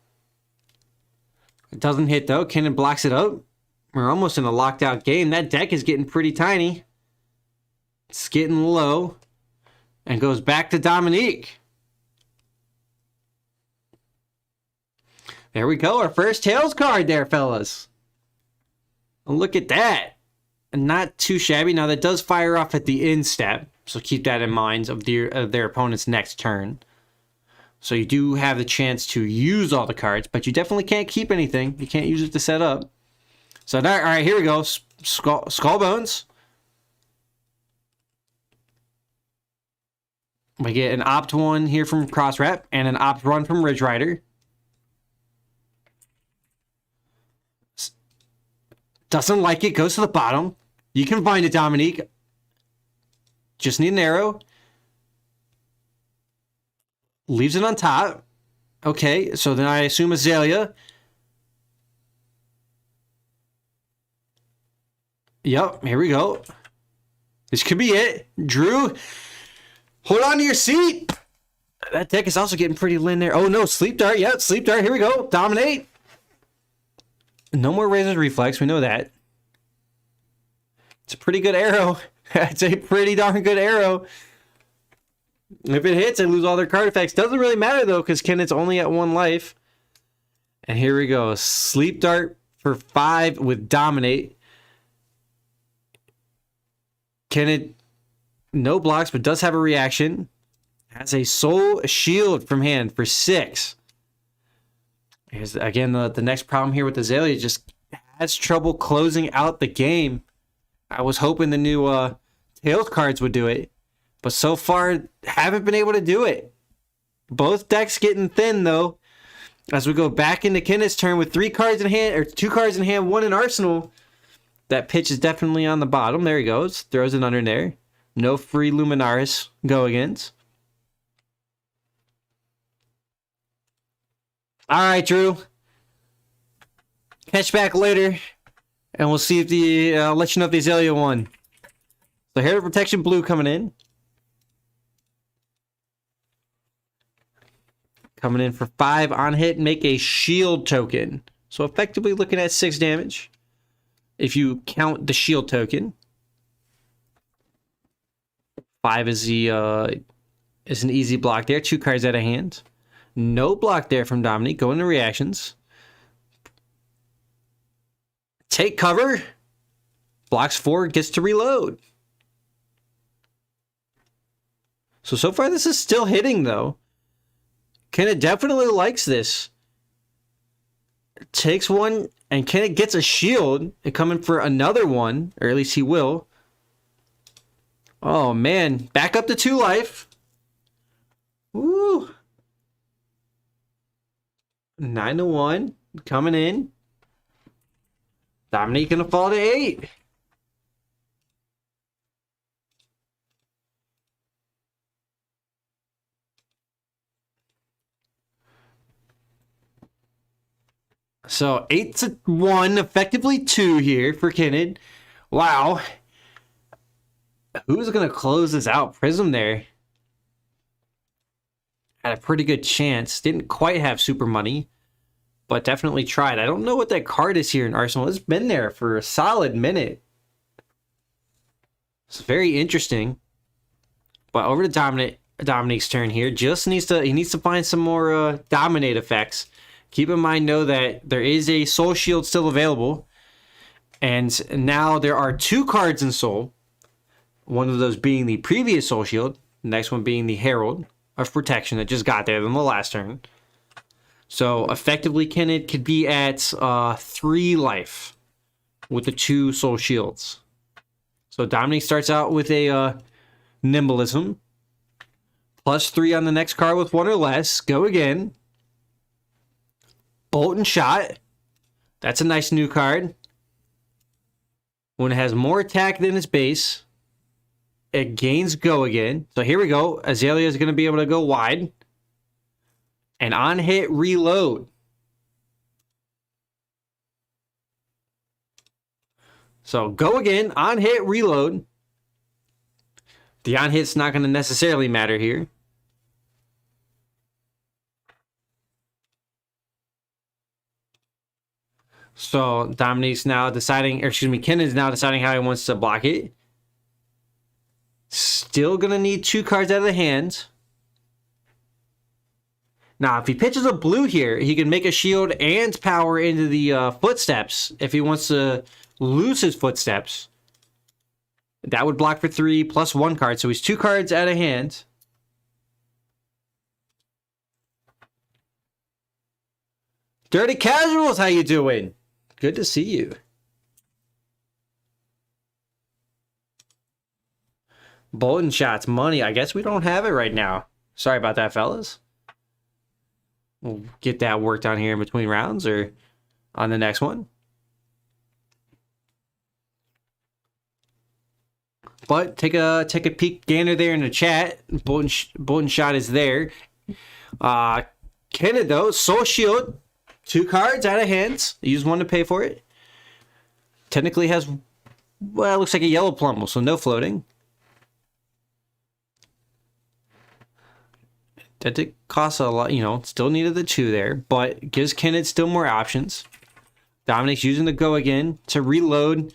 It doesn't hit, though. Kennen blocks it up. We're almost in a locked out game. That deck is getting pretty tiny. It's getting low. And goes back to Dominique. There we go. Our first Tails card there, fellas. Look at that. And not too shabby. Now, that does fire off at the end step. So keep that in mind of their opponent's next turn. So you do have the chance to use all the cards. But you definitely can't keep anything. You can't use it to set up. So, all right, here we go. Skull Bones. We get an Opt 1 here from Cross Wrap and an Opt 1 from Ridge Rider. Doesn't like it, goes to the bottom. You can find it, Dominique. Just need an arrow. Leaves it on top. Okay, so then I assume Azalea. Yep, here we go. This could be it. Drew, hold on to your seat. That deck is also getting pretty lean there. Oh, no, Sleep Dart. Yep, Sleep Dart. Here we go. Dominate. No more Razor's Reflex. We know that. It's a pretty good arrow. It's a pretty darn good arrow. If it hits, they lose all their card effects. Doesn't really matter, though, because Kenneth's only at 1 life. And here we go. Sleep Dart for 5 with Dominate. Kenneth, no blocks, but does have a reaction. Has a Soul Shield from hand for 6. Here's, again, the next problem here with Azalea. Just has trouble closing out the game. I was hoping the new Tails cards would do it. But so far, haven't been able to do it. Both decks getting thin, though. As we go back into Kenneth's turn with 3 cards in hand, or 2 cards in hand, 1 in arsenal. That pitch is definitely on the bottom. There he goes. Throws it under there. No free Luminaris go-against. All right, Drew. Catch back later. And we'll see if I'll let you know if the Azalea won. So Hair Protection Blue coming in. Coming in for 5 on hit. Make a shield token. So effectively looking at 6 damage. If you count the shield token. 5 is an easy block there. 2 cards out of hand. No block there from Dominique. Go into reactions. Take cover. Blocks 4. Gets to reload. So far this is still hitting, though. Kenneth definitely likes this. Takes 1, and Kenneth gets a shield. And coming for another one, or at least he will. Oh, man. Back up to 2 life. Woo. 9-1. Coming in. Dominique gonna fall to 8. So 8-1, effectively 2 here for Kenneth. Wow. Who's gonna close this out? Prism there. Had a pretty good chance. Didn't quite have super money, but definitely tried. I don't know what that card is here in Arsenal. It's been there for a solid minute. It's very interesting. But over to Dominique's turn here. He needs to find some more dominate effects. Keep in mind, though, that there is a soul shield still available. And now there are 2 cards in soul. One of those being the previous soul shield. The next one being the Herald of Protection that just got there in the last turn. So effectively, Kenneth could be at 3 life with the 2 soul shields. So Dominique starts out with a Nimblism. +3 on the next card with 1 or less. Go again. Bolt and Shot. That's a nice new card. When it has more attack than its base, it gains Go again. So here we go. Azalea is going to be able to go wide. And on hit, reload. So go again. On hit, reload. The on hit's not going to necessarily matter here. So Dominique's now deciding, or excuse me, Ken is now deciding how he wants to block it. Still going to need 2 cards out of the hand. Now, if he pitches a blue here, he can make a shield and power into the footsteps if he wants to lose his footsteps. That would block for 3 plus 1 card, so he's 2 cards out of hand. Dirty Casuals, how you doing? Good to see you. Bolton shots, money. I guess we don't have it right now. Sorry about that, fellas. We'll get that worked on here in between rounds or on the next one. But take a peek gander there in the chat. Bolton shot is there. Kenneth though, Soul Shield, 2 cards out of hands. Use 1 to pay for it. Technically has, well, it looks like a yellow Plummel, so no floating. That did cost a lot, still needed the 2 there, but gives Kenneth still more options. Dominique's using the Go again to reload,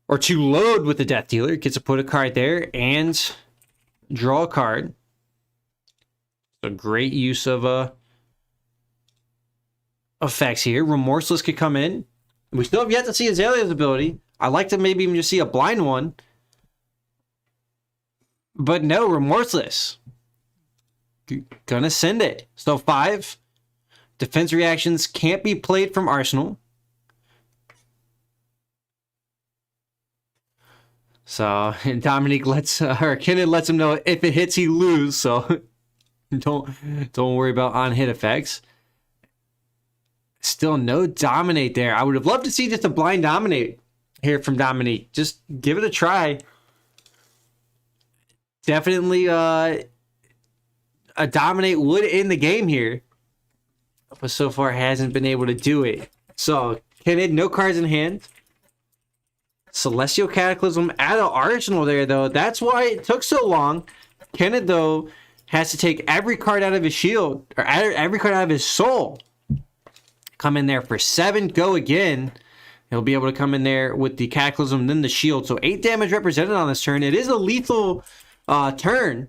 or to load with the Death Dealer. Gets to put a card there and draw a card. So great use of effects here. Remorseless could come in. We still have yet to see Azalea's ability. I'd like to maybe even just see a blind one. But no, Remorseless. Gonna send it. So 5. Defense reactions can't be played from Arsenal. So Dominique or Kenneth lets him know if it hits, he lose. So don't worry about on hit effects. Still no dominate there. I would have loved to see just a blind dominate here from Dominique. Just give it a try. Definitely a dominate would end the game here, but so far hasn't been able to do it. So Kenneth, no cards in hand. Celestial Cataclysm out of Arsenal there, though. That's why it took so long. Kenneth, though, has to take every card out of his shield, or every card out of his soul. Come in there for 7, go again. He'll be able to come in there with the Cataclysm, then the shield. So 8 damage represented on this turn. It is a lethal turn.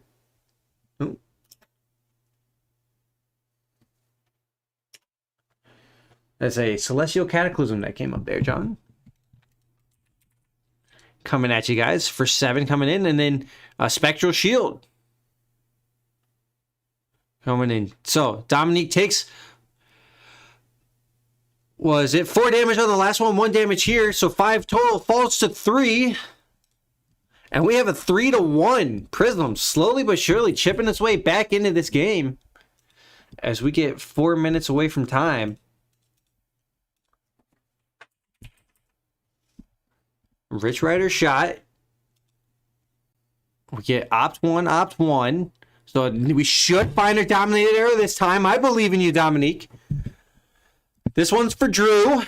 Ooh. There's a Celestial Cataclysm that came up there, John. Coming at you guys for 7 coming in, and then a Spectral Shield coming in. So Dominique takes, was it 4 damage on the last one, 1 damage here, so 5 total, falls to 3, and we have a 3-1 Prism, slowly but surely chipping its way back into this game as we get 4 minutes away from time. Rich Rider shot. We get opt 1. So we should find a dominated arrow this time. I believe in you, Dominique. This one's for Drew.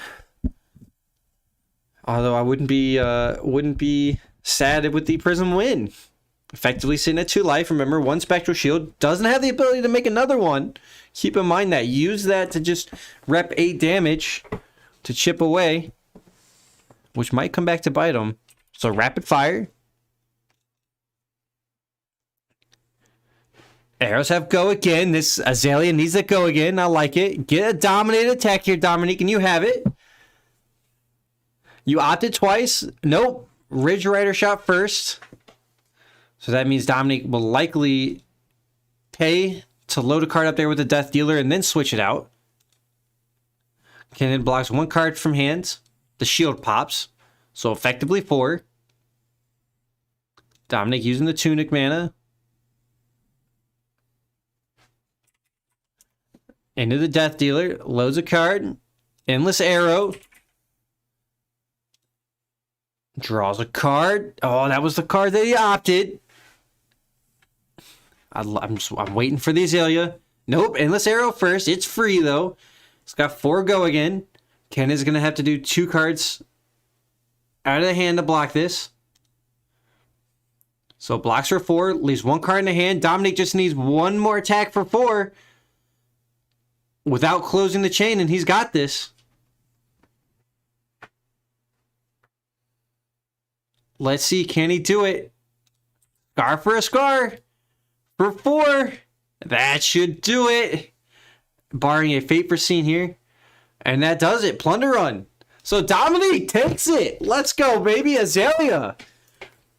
Although I wouldn't be sad with the Prism win. Effectively sitting at 2 life. Remember, 1 Spectral Shield. Doesn't have the ability to make another one. Keep in mind that. Use that to just rep 8 damage to chip away, which might come back to bite him. So rapid fire. Arrows have go again. This Azalea needs to go again. I like it. Get a dominated attack here, Dominique, and you have it. You opted twice. Nope. Ridge Rider shot first. So that means Dominique will likely pay to load a card up there with the Death Dealer and then switch it out. Cannon blocks 1 card from hand. The shield pops. So effectively 4. Dominique using the Tunic mana. Into the Death Dealer. Loads a card. Endless Arrow. Draws a card. Oh, that was the card that he opted. I'm waiting for the Azalea. Nope, Endless Arrow first. It's free, though. It's got 4 go again. Ken is going to have to do 2 cards out of the hand to block this. So blocks for 4. Leaves 1 card in the hand. Dominic just needs 1 more attack for 4 without closing the chain, and he's got this. Let's see, can he do it? Scar for a scar. For 4. That should do it. Barring a fate foreseen here. And that does it. Plunder run. So Dominique takes it. Let's go, baby. Azalea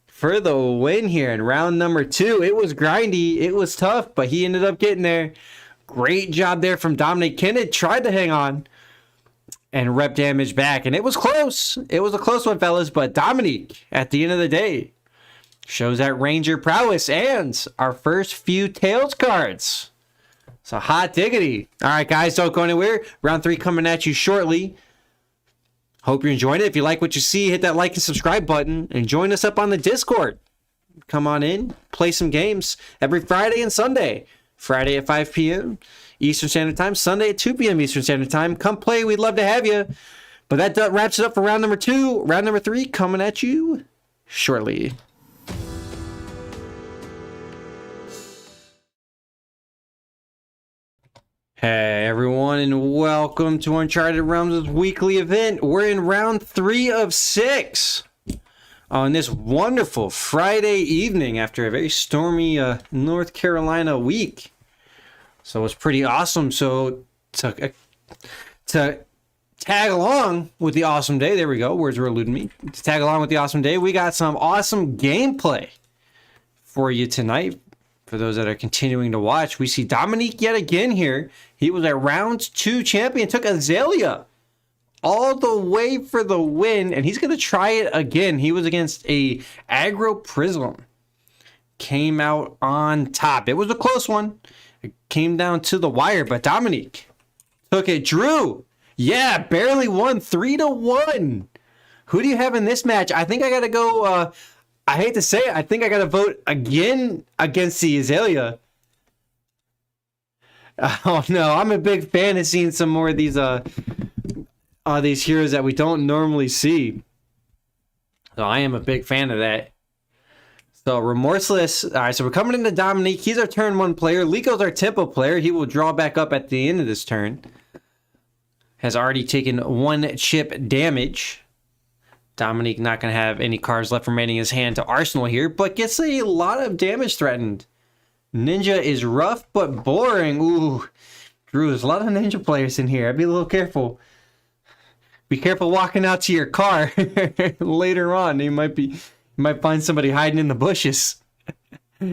for the win here in round number 2. It was grindy. It was tough, but he ended up getting there. Great job there from Dominique. Kenneth tried to hang on and rep damage back, and it was close. It was a close one, fellas, but Dominique, at the end of the day, shows that Ranger prowess and our first few Tails cards. So hot diggity. All right, guys, don't go anywhere. Round 3 coming at you shortly. Hope you're enjoying it. If you like what you see, hit that like and subscribe button and join us up on the Discord. Come on in, play some games every Friday and Sunday. Friday at 5 p.m. Eastern Standard Time, Sunday at 2 p.m. Eastern Standard Time. Come play. We'd love to have you. But that wraps it up for round number 2. Round number 3 coming at you shortly. Hey everyone, and welcome to Uncharted Realms' weekly event. We're in round 3 of 6 on this wonderful Friday evening after a very stormy North Carolina week. So it's pretty awesome. So to tag along with the awesome day, there we go, words were eluding me. To tag along with the awesome day, we got some awesome gameplay for you tonight. For those that are continuing to watch, we see Dominique yet again here. He was a round 2 champion, took Azalea all the way for the win, and he's going to try it again. He was against a aggro Prism. Came out on top. It was a close one. It came down to the wire, but Dominique took it. Drew, yeah, barely won 3-1. Who do you have in this match? I think I got to go... I hate to say it, I think I got to vote again against the Azalea. Oh no, I'm a big fan of seeing some more of these heroes that we don't normally see. So I am a big fan of that. So Remorseless. All right, so we're coming into Dominique. He's our turn 1 player. Lico's our tempo player. He will draw back up at the end of this turn. Has already taken 1 chip damage. Dominique not going to have any cards left remaining in his hand to Arsenal here, but gets a lot of damage threatened. Ninja is rough but boring. Ooh, Drew, there's a lot of ninja players in here. I'd be a little careful. Be careful walking out to your car later on. You might find somebody hiding in the bushes. All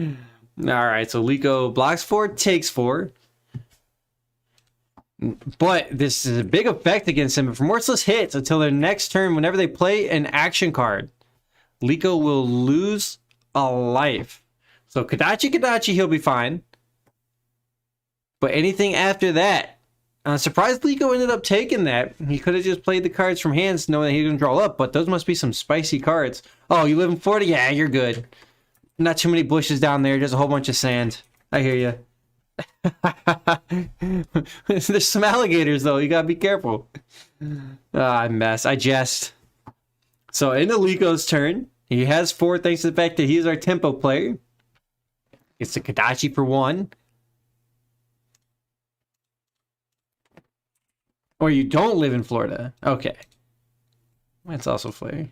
right, so Lico blocks 4, takes 4. But this is a big effect against him. If Remorseless hits until their next turn, whenever they play an action card, Lico will lose a life. So Kadachi, he'll be fine. But anything after that, surprised Lico ended up taking that. He could have just played the cards from hands knowing that he was going to draw up, but those must be some spicy cards. Oh, you live in Florida? Yeah, you're good. Not too many bushes down there, just a whole bunch of sand. I hear you. There's some alligators though, you gotta be careful. I mess. I jest. So into Lico's turn, he has 4 thanks to the fact that he's our tempo player. Gets the Kodachi for 1. Or you don't live in Florida. Okay. That's also fair.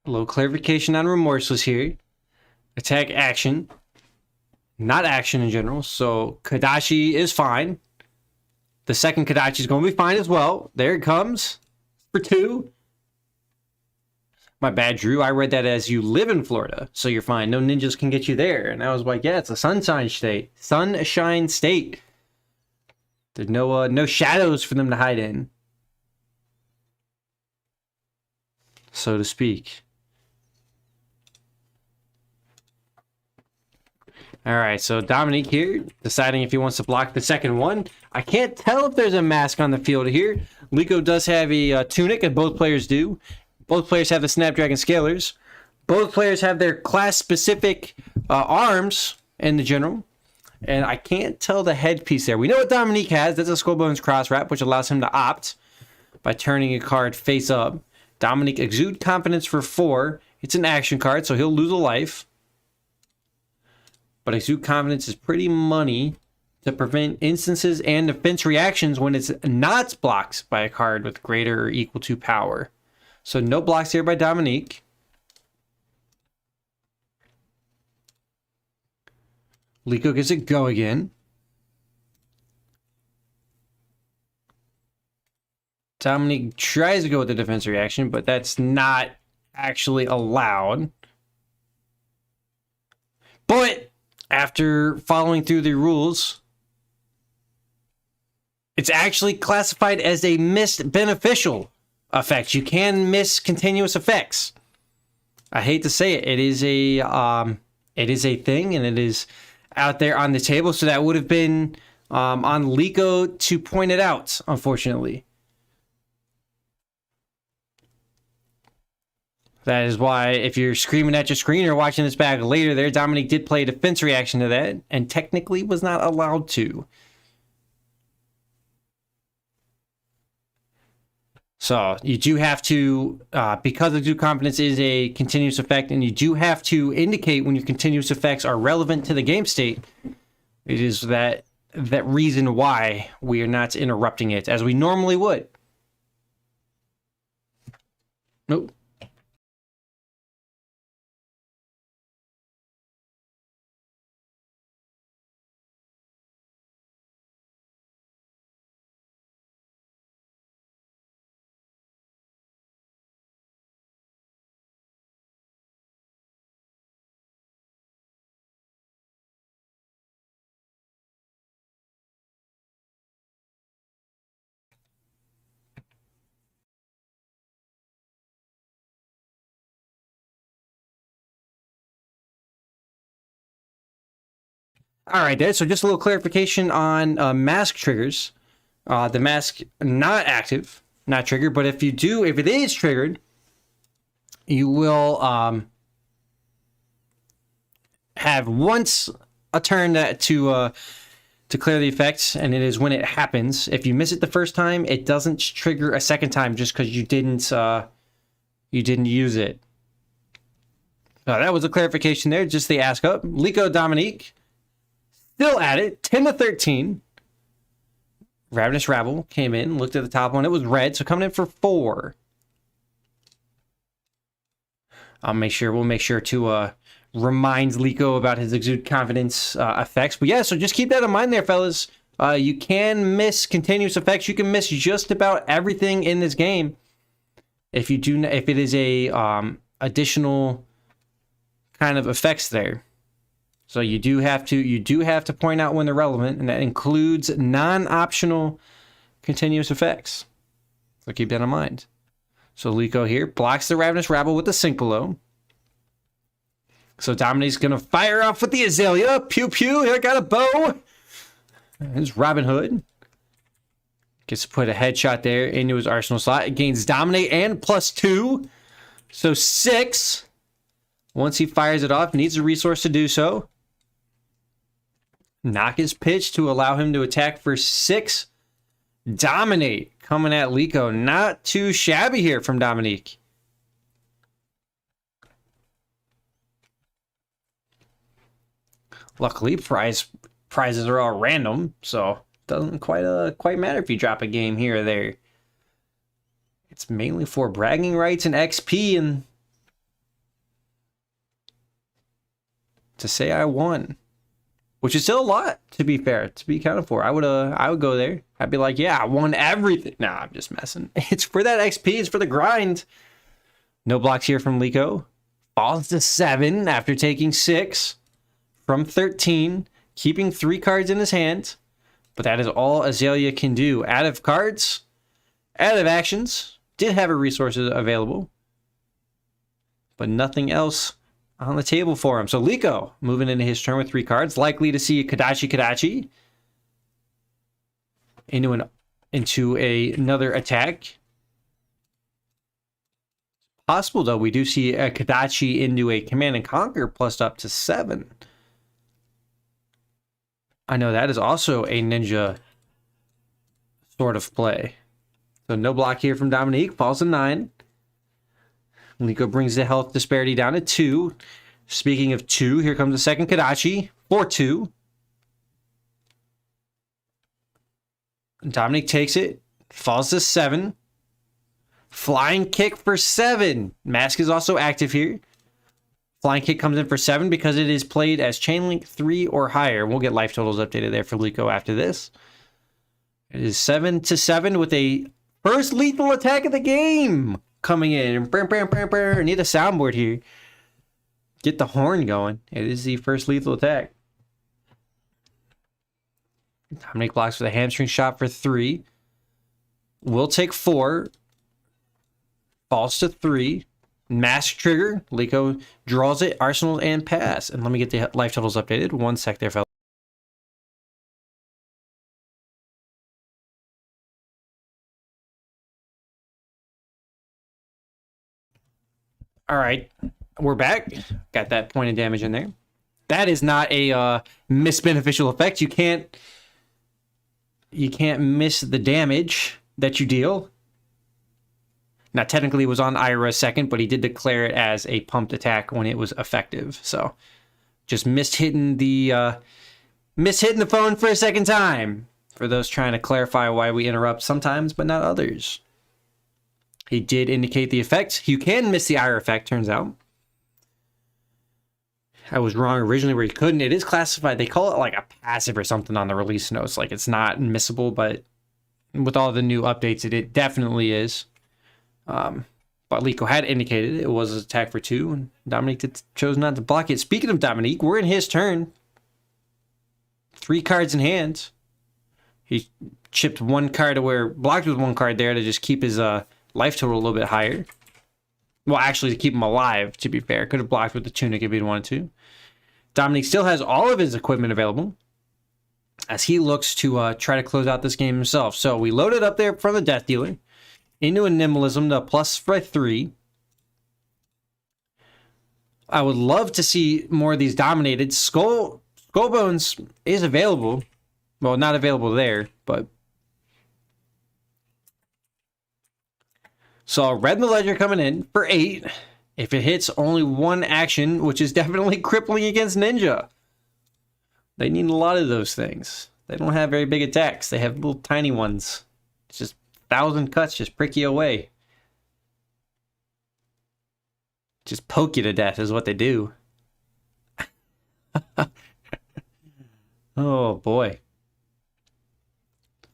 A little clarification on Remorseless here. Attack action. Not action in general. So Kodachi is fine. The second Kodachi is going to be fine as well. There it comes. For 2. My bad, Drew. I read that as you live in Florida, so you're fine. No ninjas can get you there. And I was like, yeah, it's a sunshine state. Sunshine state. There's no shadows for them to hide in, so to speak. All right, so Dominique here, deciding if he wants to block the second one. I can't tell if there's a mask on the field here. Liko does have a tunic, and both players do. Both players have the Snapdragon Scalers. Both players have their class-specific arms in the general. And I can't tell the headpiece there. We know what Dominique has. That's a Skullbones Cross Wrap, which allows him to opt by turning a card face up. Dominique Exude Confidence for 4. It's an action card, so he'll lose a life. But Exude Confidence is pretty money to prevent instances and defense reactions when it's not blocked by a card with greater or equal to power. So no blocks here by Dominique. Liko gets it go again. Dominique tries to go with the defense reaction, but that's not actually allowed. But after following through the rules, it's actually classified as a missed beneficial effect. You can miss continuous effects. I hate to say it. It is a thing, and it is out there on the table. So that would have been on Liko to point it out, unfortunately. That is why, if you're screaming at your screen or watching this back later there, Dominique did play a defense reaction to that, and technically was not allowed to. So you do have to, because Exude Confidence is a continuous effect, and you do have to indicate when your continuous effects are relevant to the game state. It is that reason why we are not interrupting it as we normally would. Nope. All right, there. So just a little clarification on mask triggers. The mask not active, not triggered, but if it is triggered, you will have once a turn to clear the effects, and it is when it happens. If you miss it the first time, it doesn't trigger a second time just because you didn't use it. That was a clarification there. Just the ask up. Liko Dominique. Still at it, 10-13. Ravenous Rabble came in, looked at the top one. It was red, so coming in for 4. We'll make sure to remind Liko about his Exude Confidence effects. But yeah, so just keep that in mind there, fellas. You can miss continuous effects. You can miss just about everything in this game if it is a additional kind of effects there. So you do have to point out when they're relevant, and that includes non-optional continuous effects. So keep that in mind. So Liko here blocks the Ravenous Rabble with the Sink Below. So Dominique's gonna fire off with the Azalea. Pew pew, I got a bow. There's Robin Hood. Gets to put a headshot there into his arsenal slot. It gains Dominate and +2. So 6. Once he fires it off, needs a resource to do so. Knock his pitch to allow him to attack for 6. Dominate coming at Liko. Not too shabby here from Dominique. Luckily, prizes are all random, so it doesn't quite matter if you drop a game here or there. It's mainly for bragging rights and XP and to say I won, which is still a lot, to be fair, to be accounted for. I would go there. I'd be like, yeah, I won everything. Nah, I'm just messing. It's for that XP. It's for the grind. No blocks here from Liko. Falls to 7 after taking 6 from 13, keeping 3 cards in his hand. But that is all Azalea can do. Out of cards, out of actions. Did have her resources available, but nothing else on the table for him. So Liko moving into his turn with 3 cards, likely to see Kadachi into another attack. Possible though, we do see a Kadachi into a Command and Conquer plus up to 7. I know that is also a ninja sort of play. So no block here from Dominique. Falls to 9. Liko brings the health disparity down to 2. Speaking of 2, here comes the second Kadachi for 2. Dominique takes it. Falls to 7. Flying kick for 7. Mask is also active here. Flying kick comes in for 7 because it is played as chain link 3 or higher. We'll get life totals updated there for Liko after this. It is 7 to 7 with a first lethal attack of the game coming in. Need a soundboard here. Get the horn going. It is the first lethal attack. Dominic blocks with a hamstring shot for 3. Will take 4. Falls to 3. Mask trigger. Liko draws it. Arsenal and pass. And let me get the life totals updated. 1 sec there, fellas. All right, we're back. Got that point of damage in there. That is not a miss beneficial effect. You can't miss the damage that you deal. Now, technically, it was on Ira second, but he did declare it as a pumped attack when it was effective. So, just missed hitting the phone for a second time. For those trying to clarify why we interrupt sometimes, but not others. He did indicate the effect. You can miss the Ira effect, turns out. I was wrong originally where you couldn't. It is classified. They call it like a passive or something on the release notes. Like it's not missable, but with all the new updates, it definitely is. But Liko had indicated it was an attack for 2, and Dominique chose not to block it. Speaking of Dominique, we're in his turn. 3 cards in hand. He chipped 1 card blocked with 1 card there to just keep his life total a little bit higher. Well, actually, to keep him alive, to be fair. Could have blocked with the tunic if he'd wanted to. Dominique still has all of his equipment available as he looks to try to close out this game himself. So we loaded up there from the Death Dealer into a Nimbalism to plus for 3. I would love to see more of these dominated. Skull Bones is available. Well, not available there, but... So Red in the Ledger coming in for 8. If it hits only 1 action, which is definitely crippling against Ninja. They need a lot of those things. They don't have very big attacks. They have little tiny ones. It's just 1,000 cuts just prick you away. Just poke you to death is what they do. Oh boy.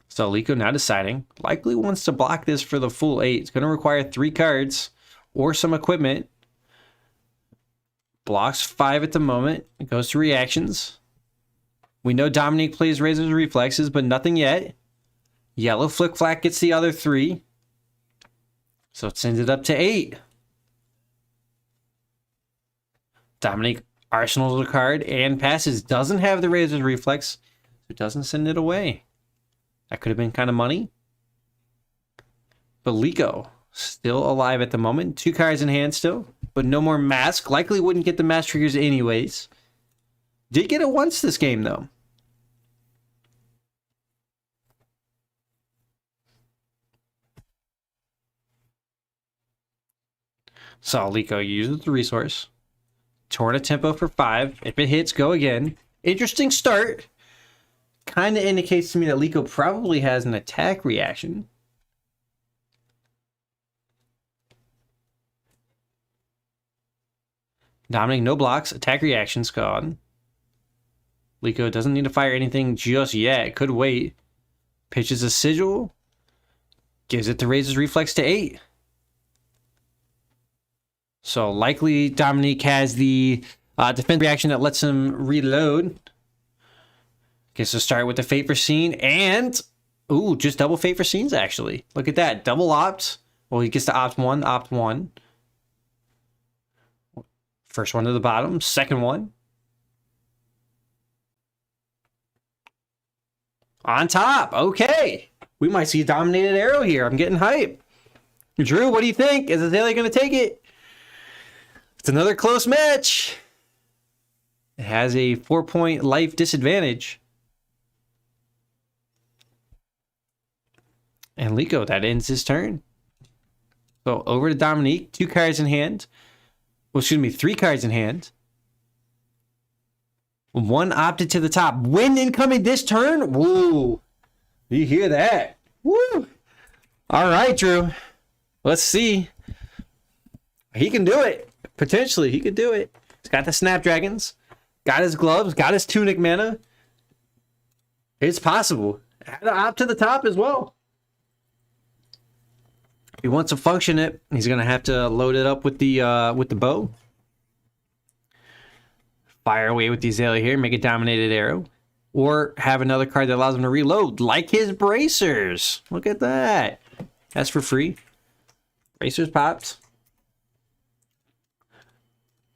So Liko now deciding, likely wants to block this for the full 8. It's going to require 3 cards or some equipment. Blocks 5 at the moment. It goes to reactions. We know Dominique plays Razor's Reflexes, but nothing yet. Yellow Flick Flack gets the other 3. So it sends it up to 8. Dominique arsenals a card and passes. Doesn't have the Razor's Reflex, so doesn't send it away. That could have been kind of money. But Liko, still alive at the moment. 2 cards in hand still, but no more mask. Likely wouldn't get the mask triggers anyways. Did get it once this game, though. So Liko uses the resource. Torn a tempo for 5. If it hits, go again. Interesting start. Kind of indicates to me that Liko probably has an attack reaction. Dominic, no blocks. Attack reaction's gone. Liko doesn't need to fire anything just yet. Could wait. Pitches a sigil. Gives it to Razor's reflex to 8. So likely Dominique has the defense reaction that lets him reload. Gets to start with the Fate Foreseen and... Ooh, just double Fate Foreseens actually. Look at that. Double opt. Well, he gets to opt 1. First one to the bottom. Second one. On top. Okay. We might see a dominated arrow here. I'm getting hype. Drew, what do you think? Is Azalea going to take it? It's another close match. It has a 4-point life disadvantage. And Liko, that ends his turn. So over to Dominique. 2 cards in hand. Well, excuse me, 3 cards in hand. 1 opted to the top. Win incoming this turn? Woo. You hear that? Woo. All right, Drew. Let's see. He can do it. Potentially, he could do it. He's got the Snapdragons. Got his gloves. Got his tunic mana. It's possible. Had to opt to the top as well. If he wants to function it, he's going to have to load it up with the bow. Fire away with the Azalea here. Make a dominated arrow. Or have another card that allows him to reload. Like his bracers. Look at that. That's for free. Bracers popped.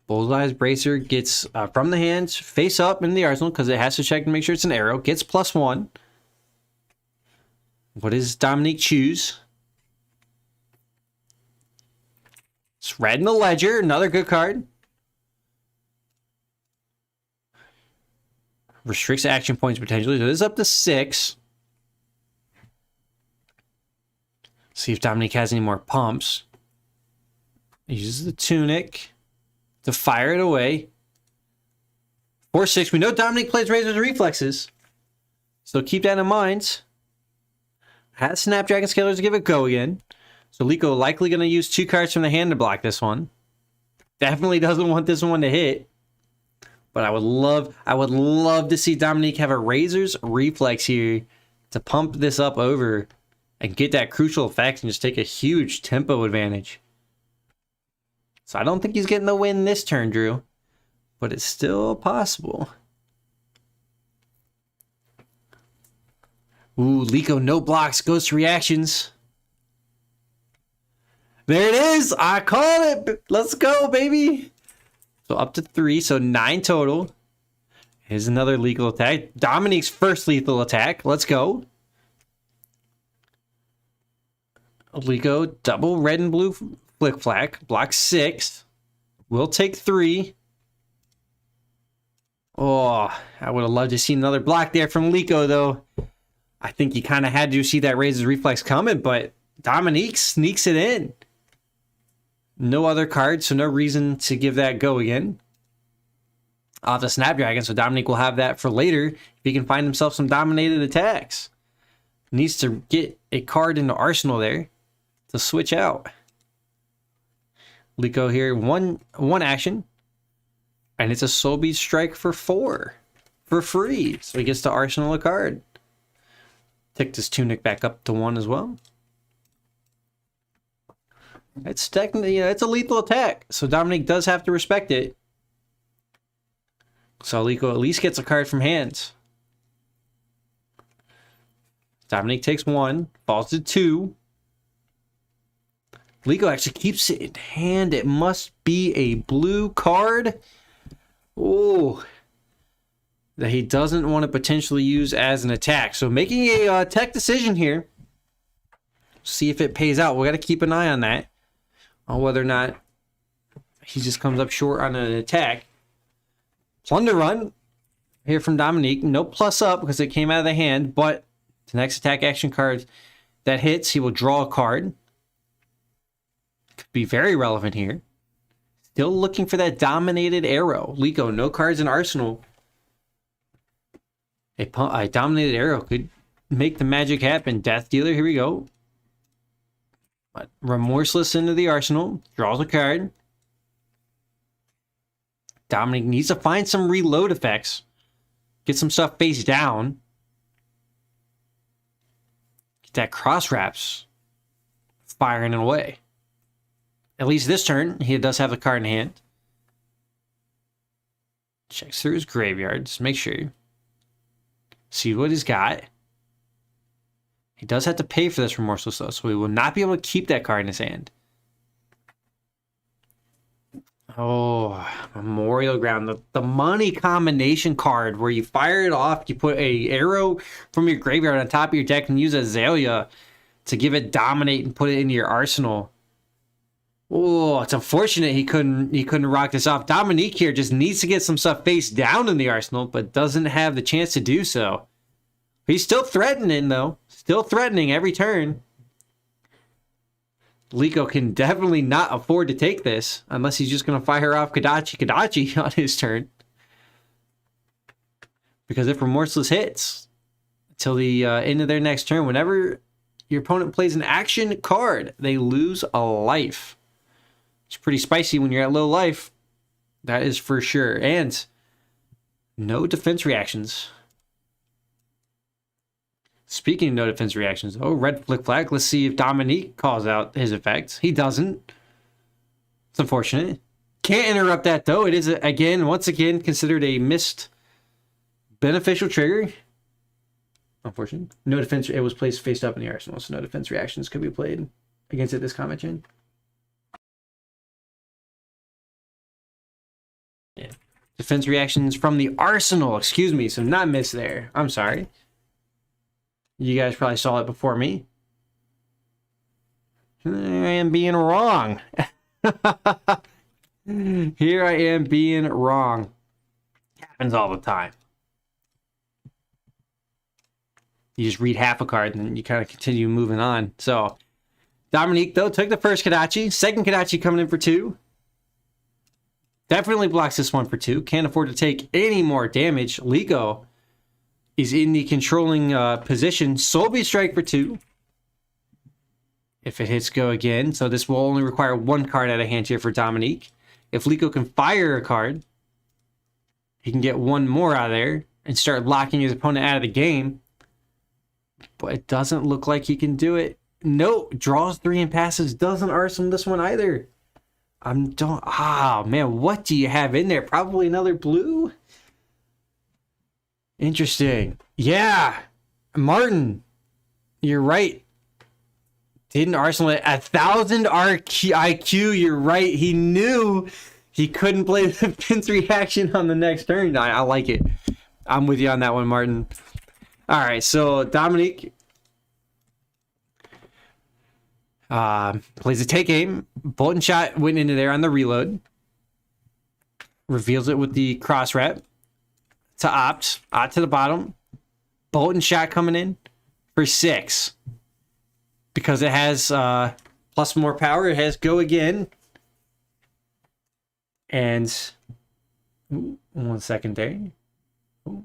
Bullseye's bracer gets from the hands, face up in the arsenal because it has to check to make sure it's an arrow. Gets +1. What does Dominique choose? It's red in the ledger. Another good card. Restricts action points potentially. So this is up to 6. See if Dominique has any more pumps. He uses the tunic to fire it away. 4-6. We know Dominique plays Razor's reflexes. So keep that in mind. Has Snapdragon Scalers to give it a go again. So Liko likely going to use 2 cards from the hand to block this one. Definitely doesn't want this one to hit. But I would love to see Dominique have a Razor's reflex here to pump this up over and get that crucial effect and just take a huge tempo advantage. So I don't think he's getting the win this turn, Drew. But it's still possible. Ooh, Liko, no blocks, goes to reactions. There it is! I call it! Let's go, baby! So up to 3, so 9 total. Here's another lethal attack. Dominique's first lethal attack. Let's go. Liko, double red and blue flick flack. Block 6. We'll take 3. Oh, I would have loved to see another block there from Liko, though. I think you kind of had to see that Razor's reflex coming, but Dominique sneaks it in. No other cards, so no reason to give that go again. Off the Snapdragon, so Dominique will have that for later if he can find himself some dominated attacks. Needs to get a card into Arsenal there to switch out. Liko here, one action. And it's a Soul Bead Strike for 4. For free. So he gets to Arsenal a card. Ticked his tunic back up to 1 as well. It's technically, it's a lethal attack. So Dominique does have to respect it. So Liko at least gets a card from hands. Dominique takes 1. Falls to 2. Liko actually keeps it in hand. It must be a blue card. Oh, that he doesn't want to potentially use as an attack. So making a tech decision here. See if it pays out. We got to keep an eye on that. On whether or not he just comes up short on an attack. Plunder Run here from Dominique. No plus up because it came out of the hand. But the next attack action card that hits, he will draw a card. Could be very relevant here. Still looking for that dominated arrow. Liko, no cards in arsenal. A dominated arrow could make the magic happen. Death Dealer, here we go. Remorseless into the arsenal. Draws a card. Dominic needs to find some reload effects. Get some stuff face down. Get that cross wraps firing away. At least this turn, he does have the card in hand. Checks through his graveyard. Just make sure. See what he's got. He does have to pay for this Remorseless, though, so he will not be able to keep that card in his hand. Oh, Memorial Ground. The money combination card where you fire it off, you put a arrow from your graveyard on top of your deck and use Azalea to give it dominate and put it into your arsenal. Oh, it's unfortunate he couldn't rock this off. Dominique here just needs to get some stuff face down in the arsenal, but doesn't have the chance to do so. He's still threatening, though. Still threatening every turn. Liko can definitely not afford to take this unless he's just going to fire off Kadachi on his turn. Because if Remorseless hits until the end of their next turn, whenever your opponent plays an action card, they lose a life. It's pretty spicy when you're at low life. That is for sure. And no defense reactions. Speaking of no defense reactions, oh, red flick flag. Let's see if Dominique calls out his effects. He doesn't. It's unfortunate. Can't interrupt that, though. It is, once again, considered a missed beneficial trigger. Unfortunate. No defense. It was placed face up in the arsenal, so no defense reactions could be played against it this combat chain. Yeah. Defense reactions from the arsenal. Excuse me. So not missed there. I'm sorry. You guys probably saw it before me. Here I am being wrong. Here I am being wrong. Happens all the time. You just read half a card and then you kind of continue moving on. So, Dominique, though, took the first Kadachi. Second Kadachi coming in for 2. Definitely blocks this one for 2. Can't afford to take any more damage. Liko is in the controlling position. Soul Beat Strike for 2. If it hits, go again. So this will only require 1 card out of hand here for Dominique. If Liko can fire a card, he can get 1 more out of there and start locking his opponent out of the game. But it doesn't look like he can do it. Nope. Draws 3 and passes. Doesn't arsenal this one either. Man, what do you have in there? Probably another blue? Interesting. Yeah. Martin, you're right. Didn't arsenal it. 1,000 IQ, you're right. He knew he couldn't play the defense reaction on the next turn. I like it. I'm with you on that one, Martin. All right, so Dominique plays a take aim. Bolt and Shot went into there on the reload. Reveals it with the cross wrap to opt to the bottom. Bolt and Shot coming in for 6. Because it has plus more power, it has go again. And 1 second there. Ooh.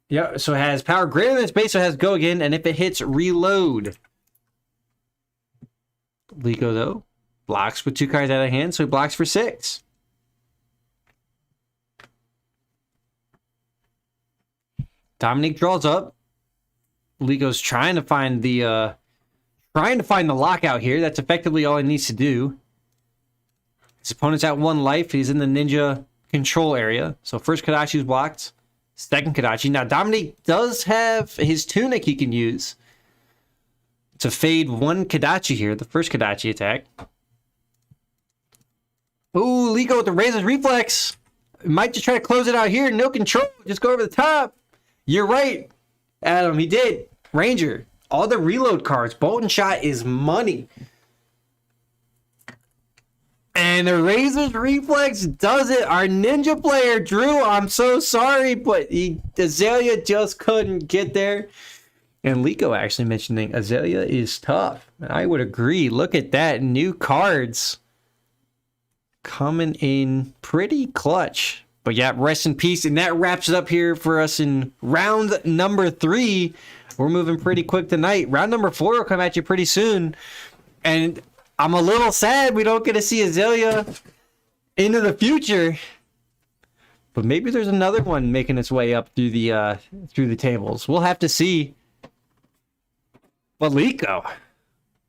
Yeah, so it has power greater than its base, so it has go again, and if it hits, reload. Liko, though, blocks with 2 cards out of hand, so he blocks for 6. Dominique draws up. Liko's trying to find the lockout here. That's effectively all he needs to do. His opponent's at 1 life. He's in the ninja control area. So first Kadachi's blocked. Second Kadachi. Now Dominique does have his tunic he can use to fade 1 Kadachi here. The first Kadachi attack. Ooh, Liko with the Razor's Reflex. Might just try to close it out here. No control. Just go over the top. You're right, Adam. He did. Ranger. All the reload cards. Bolt and Shot is money. And the Razor's Reflex does it. Our ninja player, Drew, I'm so sorry, but Azalea just couldn't get there. And Liko actually mentioning Azalea is tough. And I would agree. Look at that. New cards. coming in pretty clutch. But yeah, rest in peace. And that wraps it up here for us in round number 3. We're moving pretty quick tonight. Round number 4 will come at you pretty soon. And I'm a little sad we don't get to see Azalea into the future. But maybe there's another one making its way up through the tables. We'll have to see. But Liko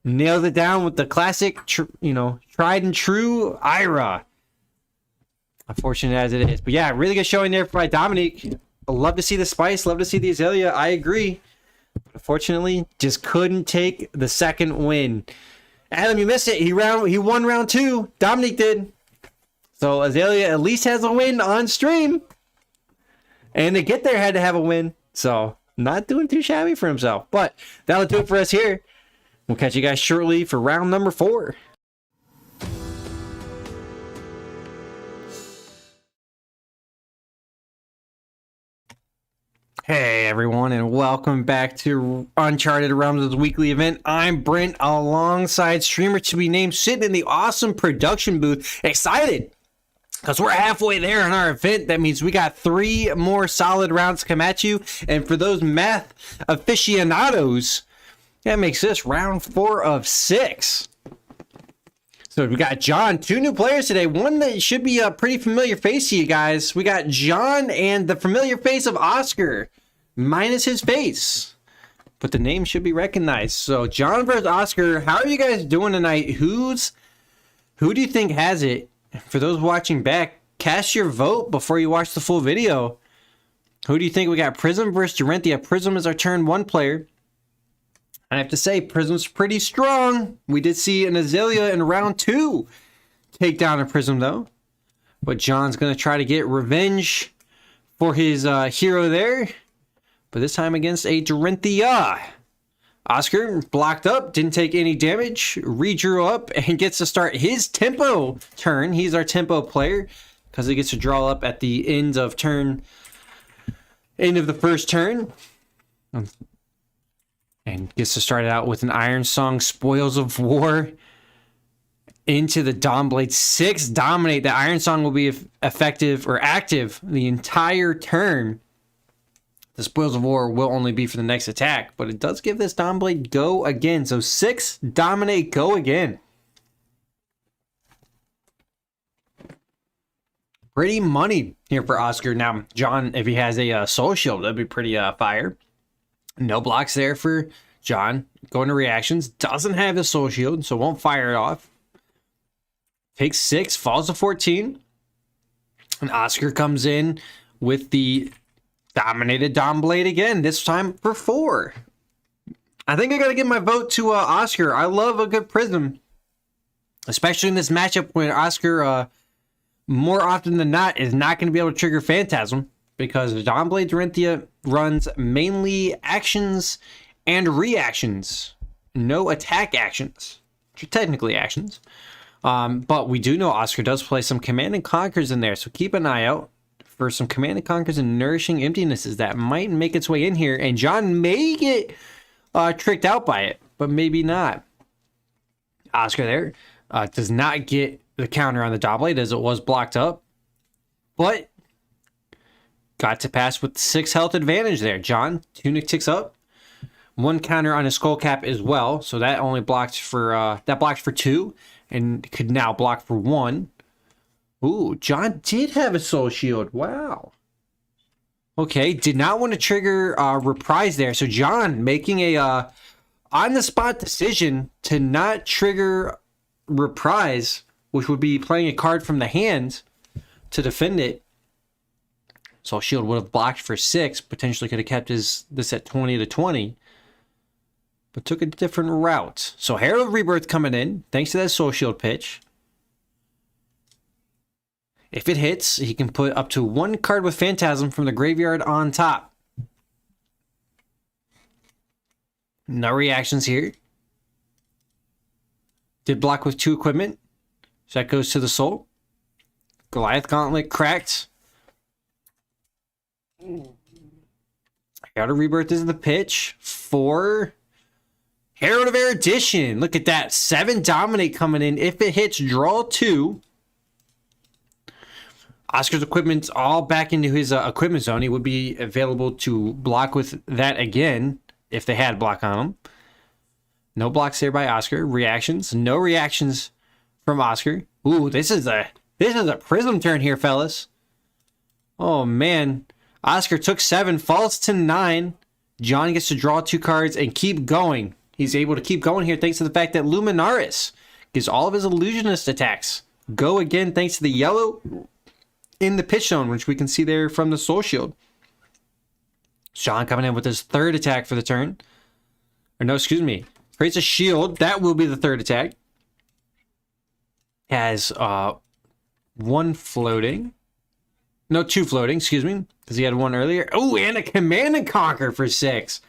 nailed it down with the classic, tried and true Ira. Unfortunate as it is. But yeah, really good showing there by Dominic. I love to see the Spice. Love to see the Azalea. I agree. But unfortunately, just couldn't take the second win. Adam, you missed it. He won round 2. Dominic did. So Azalea at least has a win on stream. And to get there had to have a win. So not doing too shabby for himself. But that'll do it for us here. We'll catch you guys shortly for round number 4. Hey everyone, and welcome back to Uncharted Realms' weekly event. I'm Brent, alongside streamer to be named, sitting in the awesome production booth. Excited, because we're halfway there in our event. That means we got 3 more solid rounds to come at you. And for those math aficionados, that makes this round 4 of 6. So we got John, 2 new players today. One that should be a pretty familiar face to you guys. We got John and the familiar face of Oscar, minus his face. But the name should be recognized. So John versus Oscar, how are you guys doing tonight? Who do you think has it? For those watching back, cast your vote before you watch the full video. Who do you think? We got Prism versus Dorinthia. Prism is our turn 1 player. I have to say, Prism's pretty strong. We did see an Azalea in round 2 take down a Prism, though. But John's going to try to get revenge for his hero there. But this time against a Dorinthia. Oscar blocked up, didn't take any damage, redrew up, and gets to start his tempo turn. He's our tempo player because he gets to draw up at the end of the first turn. And gets to start it out with an Iron Song, Spoils of War, into the Dawnblade 6. Dominate. The Iron Song will be effective or active the entire turn. The Spoils of War will only be for the next attack, but it does give this Dawnblade go again. So 6, dominate, go again. Pretty money here for Oscar. Now, John, if he has a Soul Shield, that'd be pretty fire. No blocks there for John. Going to reactions. Doesn't have the Soul Shield, so won't fire it off. Takes 6, falls to 14. And Oscar comes in with the dominated Dawnblade again, this time for 4. I think I got to give my vote to Oscar. I love a good Prism. Especially in this matchup when Oscar, more often than not, is not going to be able to trigger Phantasm. Because Dawnblade Dorinthia runs mainly actions and reactions. No attack actions. Which are technically actions. But we do know Oscar does play some Command and Conquers in there. So keep an eye out for some Command and Conquers and Nourishing Emptinesses that might make its way in here. And John may get tricked out by it. But maybe not. Oscar there does not get the counter on the Dawnblade as it was blocked up. But got to pass with 6 health advantage there. John, Tunic ticks up. 1 counter on his Skull Cap as well. So that only blocked for 2 and could now block for 1. Ooh, John did have a Soul Shield. Wow. Okay, did not want to trigger Reprise there. So John making a on-the-spot decision to not trigger Reprise, which would be playing a card from the hand to defend it. Soul Shield would have blocked for 6, potentially could have kept this at 20 to 20, but took a different route. So Herald of Rebirth coming in, thanks to that Soul Shield pitch. If it hits, he can put up to 1 card with Phantasm from the graveyard on top. No reactions here. Did block with 2 equipment, so that goes to the Soul. Goliath Gauntlet cracked. Herald of Rebirth is the pitch for Herald of Erudition. Look at that. 7 dominate coming in. If it hits, draw 2. Oscar's equipment's all back into his equipment zone. He would be available to block with that again if they had block on him. No blocks there by Oscar. Reactions. No reactions from Oscar. Ooh, this is a prism turn here, fellas. Oh, man. Oscar took 7, falls to 9. John gets to draw 2 cards and keep going. He's able to keep going here thanks to the fact that Luminaris gives all of his illusionist attacks go again thanks to the yellow in the pitch zone, which we can see there from the Soul Shield. John coming in with his 3rd attack for the turn. Or no, excuse me. Creates a shield. That will be the 3rd attack. Has 1 floating. No, 2 floating, excuse me. Because he had 1 earlier. Oh, and a Command and Conquer for 6.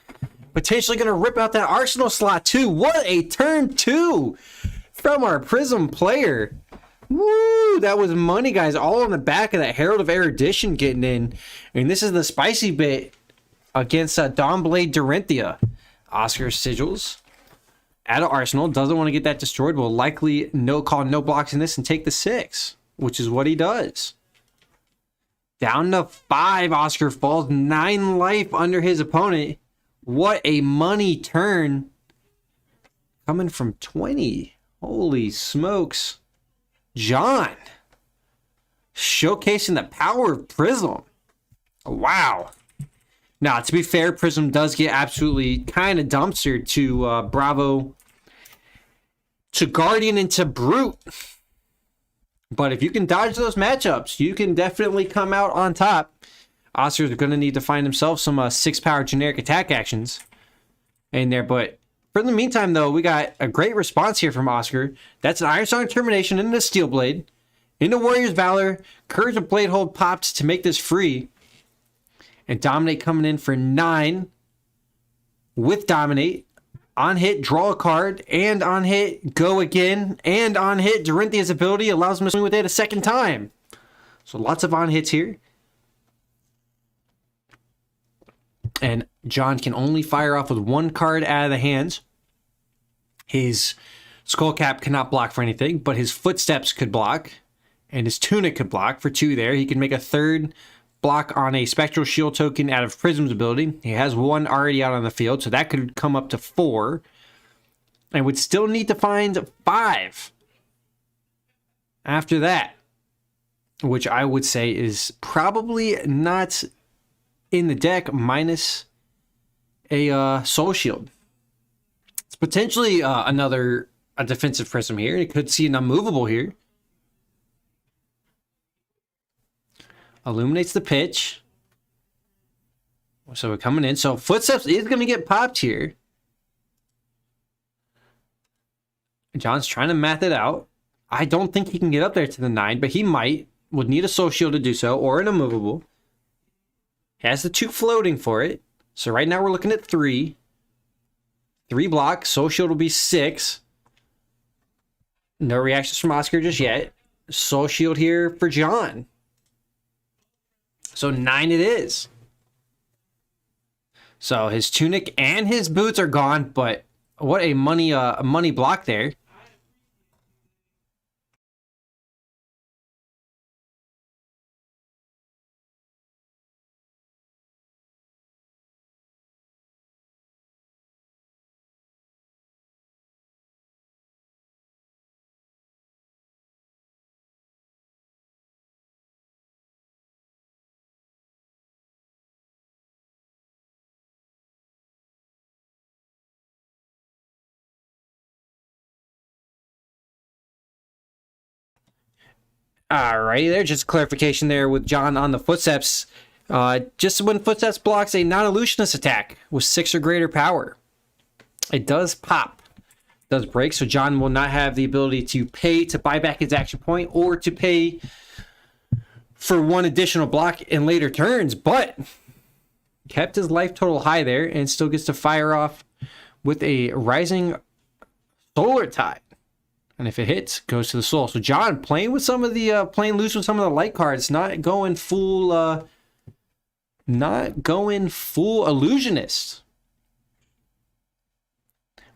Potentially going to rip out that Arsenal slot too. What a turn 2 from our Prism player. Woo, that was money, guys. All on the back of that Herald of Erudition getting in. And this is the spicy bit against Dawnblade Dorinthia. Oscar sigils out of Arsenal. Doesn't want to get that destroyed. Will likely call no blocks in this and take the 6, which is what he does. Down to 5. Oscar falls 9 life under his opponent. What a money turn. Coming from 20. Holy smokes. John. Showcasing the power of Prism. Wow. Now, to be fair, Prism does get absolutely kind of dumpstered to Bravo, to Guardian, and to Brute. But if you can dodge those matchups, you can definitely come out on top. Oscar's going to need to find himself some 6-power generic attack actions in there. But for the meantime, though, we got a great response here from Oscar. That's an Iron Song Termination into Steel Blade. Into Warrior's Valor. Courage of Blade Hold popped to make this free. And Dominate coming in for 9. With Dominate. On hit, draw a card. And on hit, go again. And on hit, Dorinthia's ability allows him to swing with it a second time. So lots of on hits here. And John can only fire off with 1 card out of the hands. His Skullcap cannot block for anything, but his Footsteps could block. And his Tunic could block for 2 there. He can make a 3rd block on a Spectral Shield token out of Prism's ability. He has 1 already out on the field, so that could come up to 4. And would still need to find 5 after that, which I would say is probably not in the deck, minus a Soul Shield. It's potentially a defensive Prism here. You could see an unmovable here. Illuminates the pitch. So we're coming in. So Footsteps is going to get popped here. John's trying to math it out. I don't think he can get up there to the 9, but he might. Would need a Soul Shield to do so, or an immovable. Has the 2 floating for it. So right now we're looking at 3. 3 blocks. Soul Shield will be 6. No reactions from Oscar just yet. Soul Shield here for John. So 9 it is. So his Tunic and his boots are gone, but what a money block there. Alrighty there, just clarification there with John on the Footsteps. Just when Footsteps blocks a non-illusionist attack with 6 or greater power, it does pop. It does break, so John will not have the ability to pay to buy back his action point or to pay for 1 additional block in later turns, but kept his life total high there and still gets to fire off with a Rising Solar Tide. And if it hits, goes to the soul. So John playing with some of the playing loose with some of the light cards, not going full illusionist,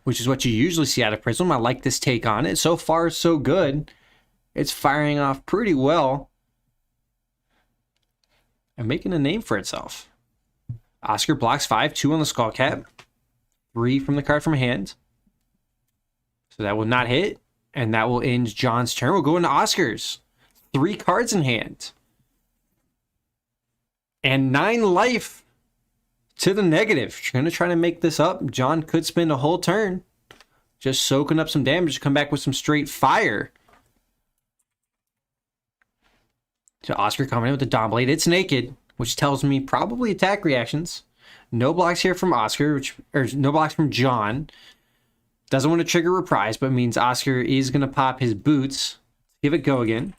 which is what you usually see out of Prism. I like this take on it. So far, so good. It's firing off pretty well. and making a name for itself. Oscar blocks 5, 2 on the skull cap, 3 from the card from hand. So that will not hit, and that will end John's turn. We'll go into Oscar's. 3 cards in hand. And 9 life to the negative. You're going to try to make this up. John could spend a whole turn just soaking up some damage to come back with some straight fire. So Oscar coming in with the Dawn Blade. It's naked, which tells me probably attack reactions. No blocks here from Oscar, or no blocks from John. Doesn't want to trigger reprise, but means Oscar is going to pop his boots. Give it go again.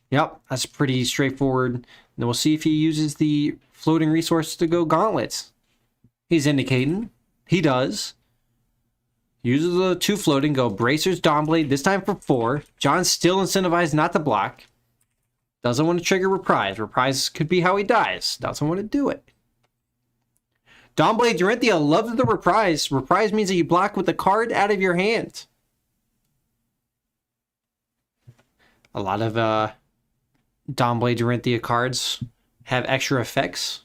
Yep, that's pretty straightforward. Then we'll see if he uses the floating resource to go gauntlets. He's indicating. He does. Uses the 2 floating, go bracers, Dawn Blade, this time for 4. John's still incentivized not to block. Doesn't want to trigger reprise. Reprise could be how he dies. Doesn't want to do it. Dawn Blade Dorinthia loves the reprise. Reprise means that you block with the card out of your hand. A lot of Dawn Blade Dorinthia cards have extra effects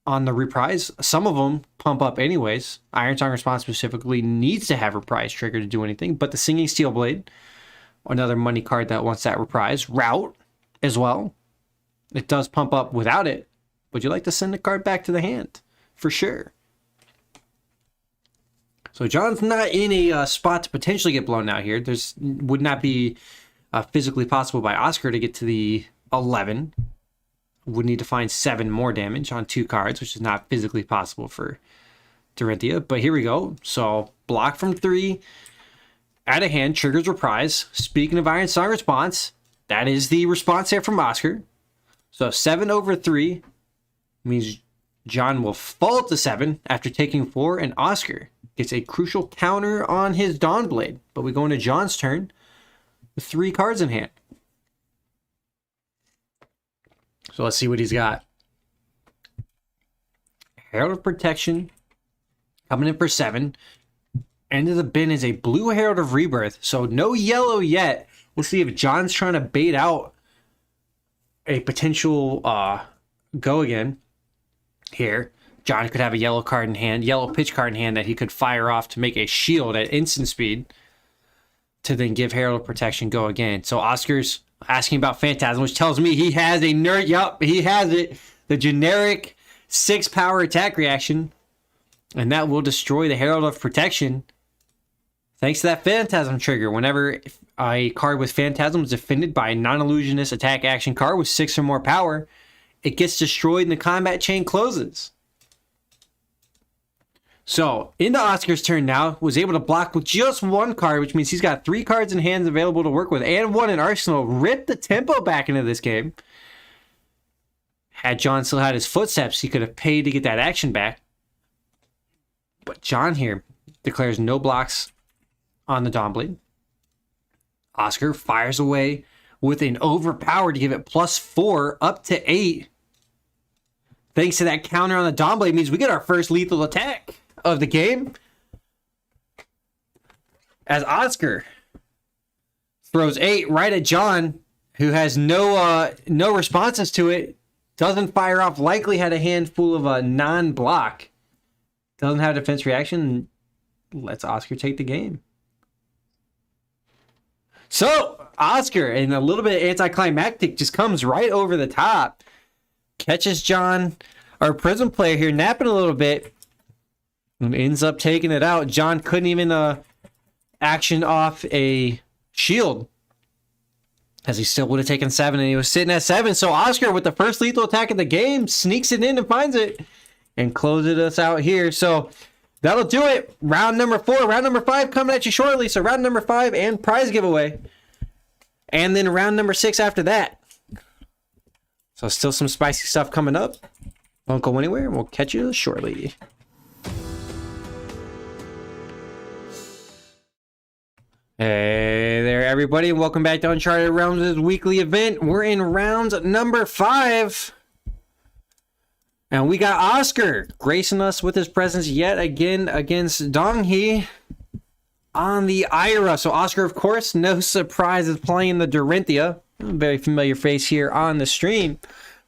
on the reprise. Some of them pump up anyways. Iron Tongue Response specifically needs to have reprise trigger to do anything, but the Singing Steel Blade, another money card that wants that reprise. Route as well. It does pump up without it. Would you like to send the card back to the hand? For sure. So John's not in a spot to potentially get blown out here. There's would not be physically possible by Oscar to get to the 11. Would need to find 7 more damage on 2 cards, which is not physically possible for Dorinthia. But here we go. So block from 3. Out of hand, triggers reprise. Speaking of Iron Song response, that is the response here from Oscar. So 7 over 3 means John will fall to 7 after taking 4, and Oscar gets a crucial counter on his Dawn Blade. But we go into John's turn with 3 cards in hand. So let's see what he's got. Herald of Protection coming in for 7. End of the bin is a blue Herald of Rebirth, so no yellow yet. We'll see if John's trying to bait out a potential go again here. John could have a yellow card in hand, yellow pitch card in hand that he could fire off to make a shield at instant speed to then give Herald of Protection go again. So Oscar's asking about Phantasm, which tells me he has a nerd. Yup, he has it. The generic 6 power attack reaction. And that will destroy the Herald of Protection. Thanks to that Phantasm trigger. Whenever a card with Phantasm is defended by a non-illusionist attack action card with 6 or more power, it gets destroyed and the combat chain closes. So, into Oscar's turn now, was able to block with just 1 card, which means he's got 3 cards in hands available to work with, and 1 in arsenal. Ripped the tempo back into this game. Had John still had his footsteps, he could have paid to get that action back. But John here declares no blocks on the Dawn Blade. Oscar fires away with an overpower to give it +4 up to 8. Thanks to that counter on the Dawn Blade means we get our first lethal attack of the game. As Oscar throws 8 right at John, who has no responses to it. Doesn't fire off. Likely had a handful of a non-block. Doesn't have defense reaction. Lets Oscar take the game. So, Oscar, and a little bit anticlimactic, just comes right over the top. Catches John, our Prism player here, napping a little bit. And ends up taking it out. John couldn't even action off a shield, as he still would have taken 7, and he was sitting at 7. So Oscar, with the first lethal attack of the game, sneaks it in and finds it. And closes us out here. So that'll do it. Round number 4. Round number 5 coming at you shortly. So round number 5 and prize giveaway. And then round number 6 after that. So still some spicy stuff coming up. Don't go anywhere. We'll catch you shortly. Hey there, everybody. Welcome back to Uncharted Realms' weekly event. We're in round number 5. And we got Oscar gracing us with his presence yet again against Donghee on the Ira. So Oscar, of course, no surprise, is playing the Dorinthia. A very familiar face here on the stream.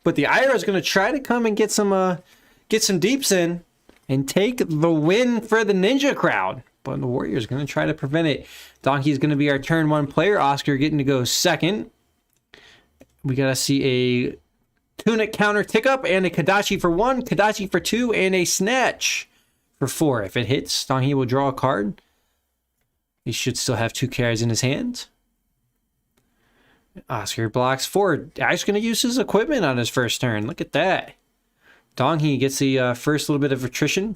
But the Ira is going to try to come and get some deeps in and take the win for the Ninja crowd. But the Warrior is going to try to prevent it. Donkey is going to be our turn 1 player. Oscar getting to go second. We got to see a Tunic counter tick up and a Kadachi for 1, Kadachi for 2, and a Snatch for 4. If it hits, Donkey will draw a card. He should still have 2 cards in his hand. Oscar blocks 4. Actually going to use his equipment on his first turn. Look at that. Donkey gets the first little bit of attrition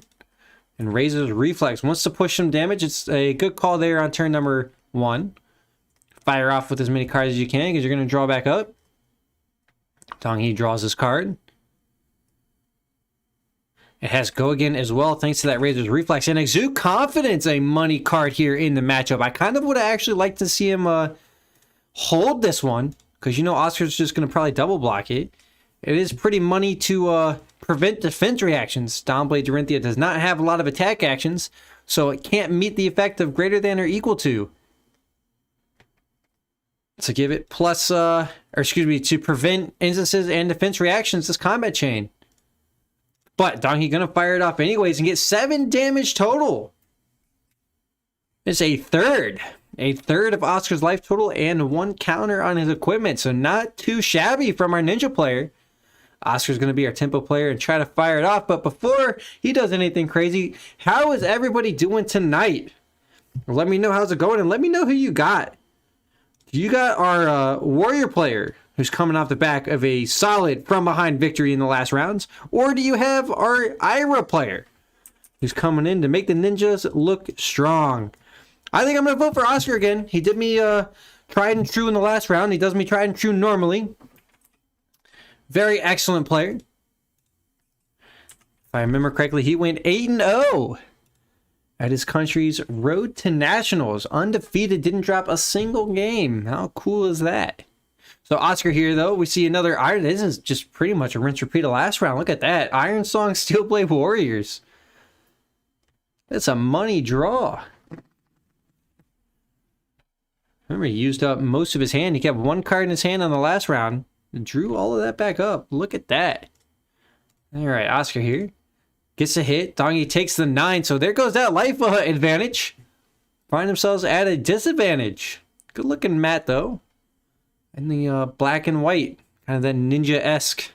and raises reflex. Wants to push some damage. It's a good call there on turn number 1. Fire off with as many cards as you can because you're going to draw back up. Donkey draws his card. It has Go Again as well, thanks to that Razor's Reflex. And Exude Confidence, a money card here in the matchup. I kind of would have actually liked to see him hold this one, because you know Oscar's just going to probably double block it. It is pretty money to prevent defense reactions. Dawnblade Dorinthia does not have a lot of attack actions, so it can't meet the effect of greater than or equal to. To give it plus, to prevent instances and defense reactions, this combat chain. But Donkey gonna fire it off anyways and get 7 damage total. It's a third of Oscar's life total and 1 counter on his equipment. So not too shabby from our Ninja player. Oscar's gonna be our tempo player and try to fire it off. But before he does anything crazy, how is everybody doing tonight? Let me know how's it going and let me know who you got. You got our Warrior player who's coming off the back of a solid from behind victory in the last rounds? Or do you have our Ira player who's coming in to make the Ninjas look strong? I think I'm going to vote for Oscar again. He did me tried and true in the last round. He does me tried and true normally. Very excellent player. If I remember correctly, he went 8-0. At his country's road to nationals. Undefeated, didn't drop a single game. How cool is that? So Oscar here, though, we see another Iron. This is just pretty much a rinse repeat of last round. Look at that. Iron Song Steelblade Warriors. That's a money draw. Remember, he used up most of his hand. He kept 1 card in his hand on the last round. And drew all of that back up. Look at that. All right, Oscar here. Gets a hit. Donkey takes the 9. So there goes that life advantage. Find themselves at a disadvantage. Good looking mat, though. And the black and white. Kind of that ninja-esque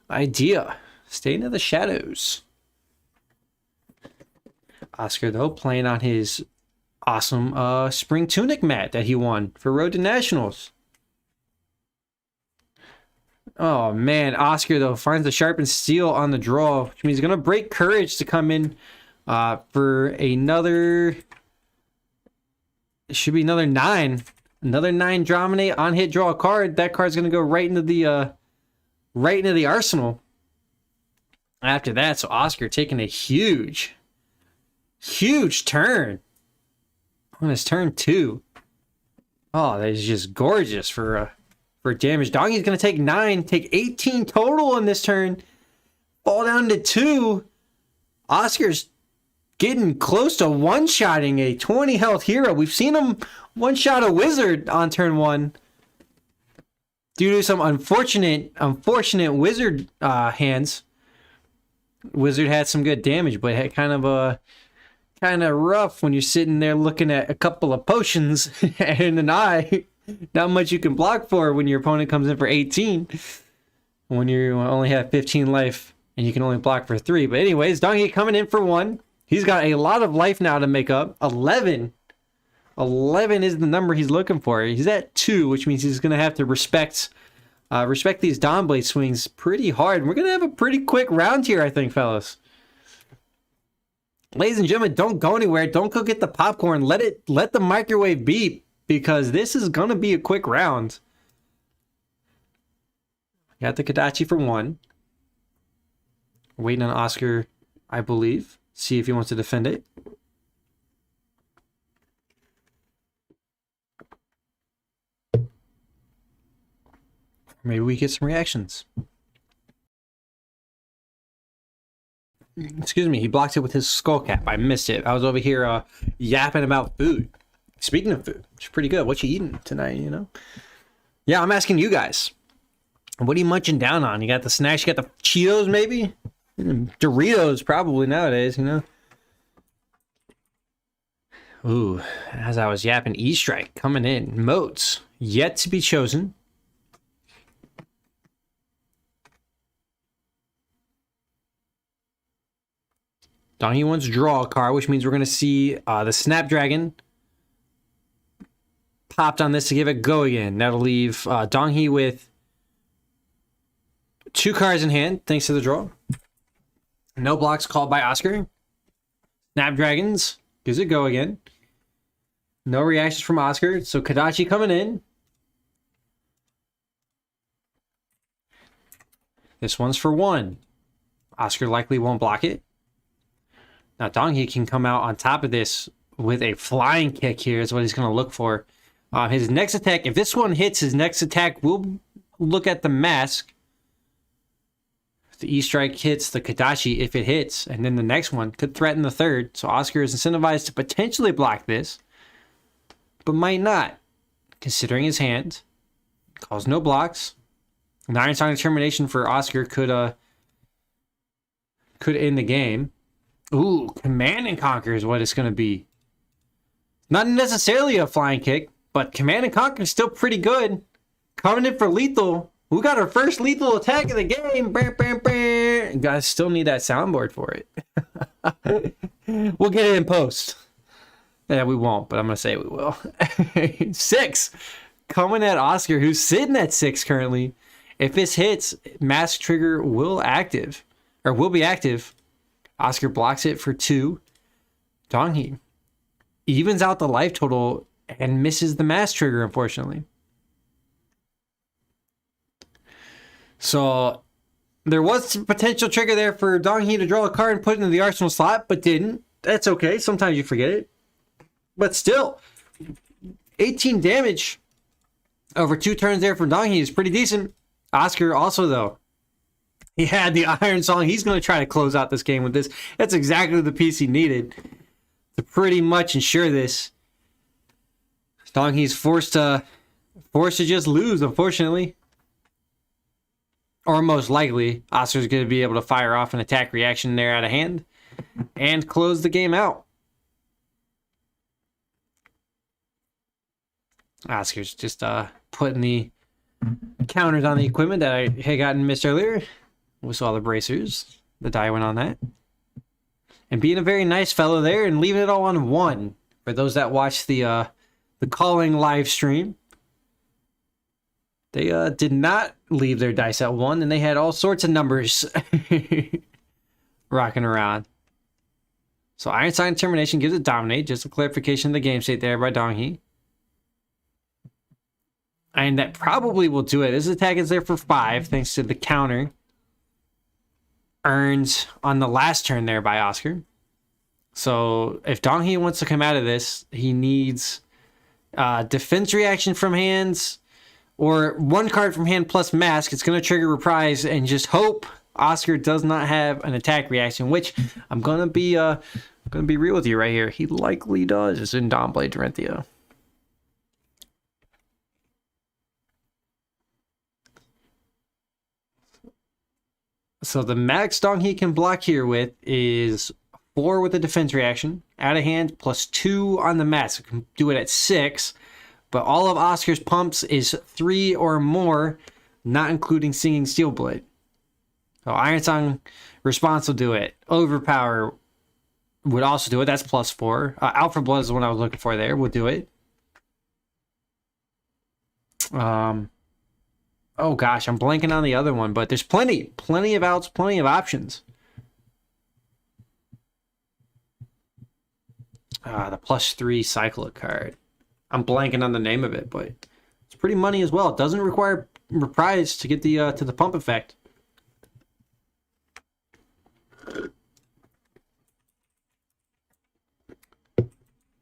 idea. Stay into the shadows. Oscar, though, playing on his awesome spring tunic mat that he won for Road to Nationals. Oh, man. Oscar, though, finds the sharpened steel on the draw, which means he's going to break courage to come in for another... It should be another 9. Another 9 Dramine on hit, draw a card. That card's going to go right into the arsenal. After that, so Oscar taking a huge turn on his turn 2. Oh, that is just gorgeous for damage. Donkey's going to take 9, take 18 total in this turn. Fall down to 2. Oscar's getting close to one-shotting a 20 health hero. We've seen him one-shot a wizard on turn 1. Due to some unfortunate wizard hands. Wizard had some good damage, but had kind of rough when you're sitting there looking at a couple of potions and an eye. Not much you can block for when your opponent comes in for 18. When you only have 15 life and you can only block for 3. But anyways, Donkey coming in for 1. He's got a lot of life now to make up. 11. 11 is the number he's looking for. He's at 2, which means he's going to have to respect these Dawnblade swings pretty hard. We're going to have a pretty quick round here, I think, fellas. Ladies and gentlemen, don't go anywhere. Don't go get the popcorn. Let the microwave beep, because this is going to be a quick round. Got the Kadachi for 1. Waiting on Oscar, I believe. See if he wants to defend it. Maybe we get some reactions. Excuse me, he blocked it with his skull cap. I missed it. I was over here yapping about food. Speaking of food, it's pretty good. What you eating tonight, you know? Yeah, I'm asking you guys. What are you munching down on? You got the snacks, you got the Cheetos maybe? Doritos probably nowadays, you know? Ooh, as I was yapping, E-Strike coming in. Moats, yet to be chosen. Donnie wants to draw a card, which means we're going to see the Snapdragon popped on this to give it go again. That'll leave Donghee with 2 cards in hand, thanks to the draw. No blocks called by Oscar. Snapdragons gives it go again. No reactions from Oscar, so Kadachi coming in. This one's for 1. Oscar likely won't block it. Now Donghee can come out on top of this with a flying kick here is what he's going to look for. His next attack, if this one hits, his next attack will look at the mask. If the E-Strike hits the Kadachi, if it hits, and then the next one could threaten the third. So Oscar is incentivized to potentially block this, but might not, considering his hand. Calls no blocks. An Iron Song Determination for Oscar could end the game. Ooh, Command and Conquer is what it's going to be. Not necessarily a flying kick, but Command and Conquer is still pretty good. Coming in for lethal. We got our first lethal attack of the game. Bam, bam, bam. You guys still need that soundboard for it. We'll get it in post. Yeah, we won't, but I'm going to say we will. 6. Coming at Oscar, who's sitting at 6 currently. If this hits, Mask Trigger will be active. Oscar blocks it for 2. Donghee evens out the life total and misses the Mask Trigger, unfortunately. So there was some potential trigger there for Donghee to draw a card and put it into the arsenal slot, but didn't. That's okay. Sometimes you forget it. But still, 18 damage over 2 turns there for Donghee is pretty decent. Oscar also, though, he had the Iron Song. He's going to try to close out this game with this. That's exactly the piece he needed to pretty much ensure this. Donghee's forced to just lose, unfortunately. Or most likely, Oscar's going to be able to fire off an attack reaction there out of hand and close the game out. Oscar's just putting the counters on the equipment that I had gotten missed earlier. We saw the bracers. The die went on that. And being a very nice fellow there and leaving it all on 1. For those that watched the calling live stream, they did not leave their dice at 1, and they had all sorts of numbers rocking around. So Iron Sign Determination gives it Dominate. Just a clarification of the game state there by Donghee. And that probably will do it. This attack is there for 5, thanks to the counter earned on the last turn there by Oscar. So if Donghee wants to come out of this, he needs defense reaction from hands or 1 card from hand plus mask. It's going to trigger Reprise and just hope Oscar does not have an attack reaction, which I'm going to be real with you right here. He likely does in Dawnblade Dorinthia. So the max Donghee can block here with is 4 with a defense reaction, out of hand, plus 2 on the mask. You can do it at 6, but all of Oscar's pumps is 3 or more, not including Singing Steel Blade. So Iron Song Response will do it. Overpower would also do it. That's plus 4. Alpha Blood is the one I was looking for there. Would do it. Oh gosh, I'm blanking on the other one, but there's plenty of outs, plenty of options. The plus 3 Cyclic card. I'm blanking on the name of it, but it's pretty money as well. It doesn't require Reprise to get the to the pump effect.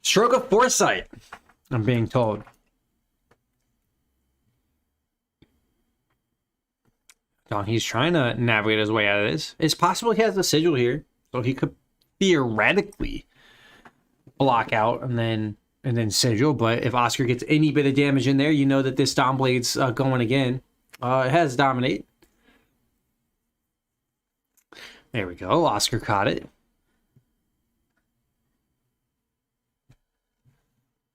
Stroke of Foresight, I'm being told. He's trying to navigate his way out of this. It's possible he has a sigil here, so he could theoretically block out and then sigil. But if Oscar gets any bit of damage in there, you know that this Dawnblade's going again. It has dominate. There we go. Oscar caught it.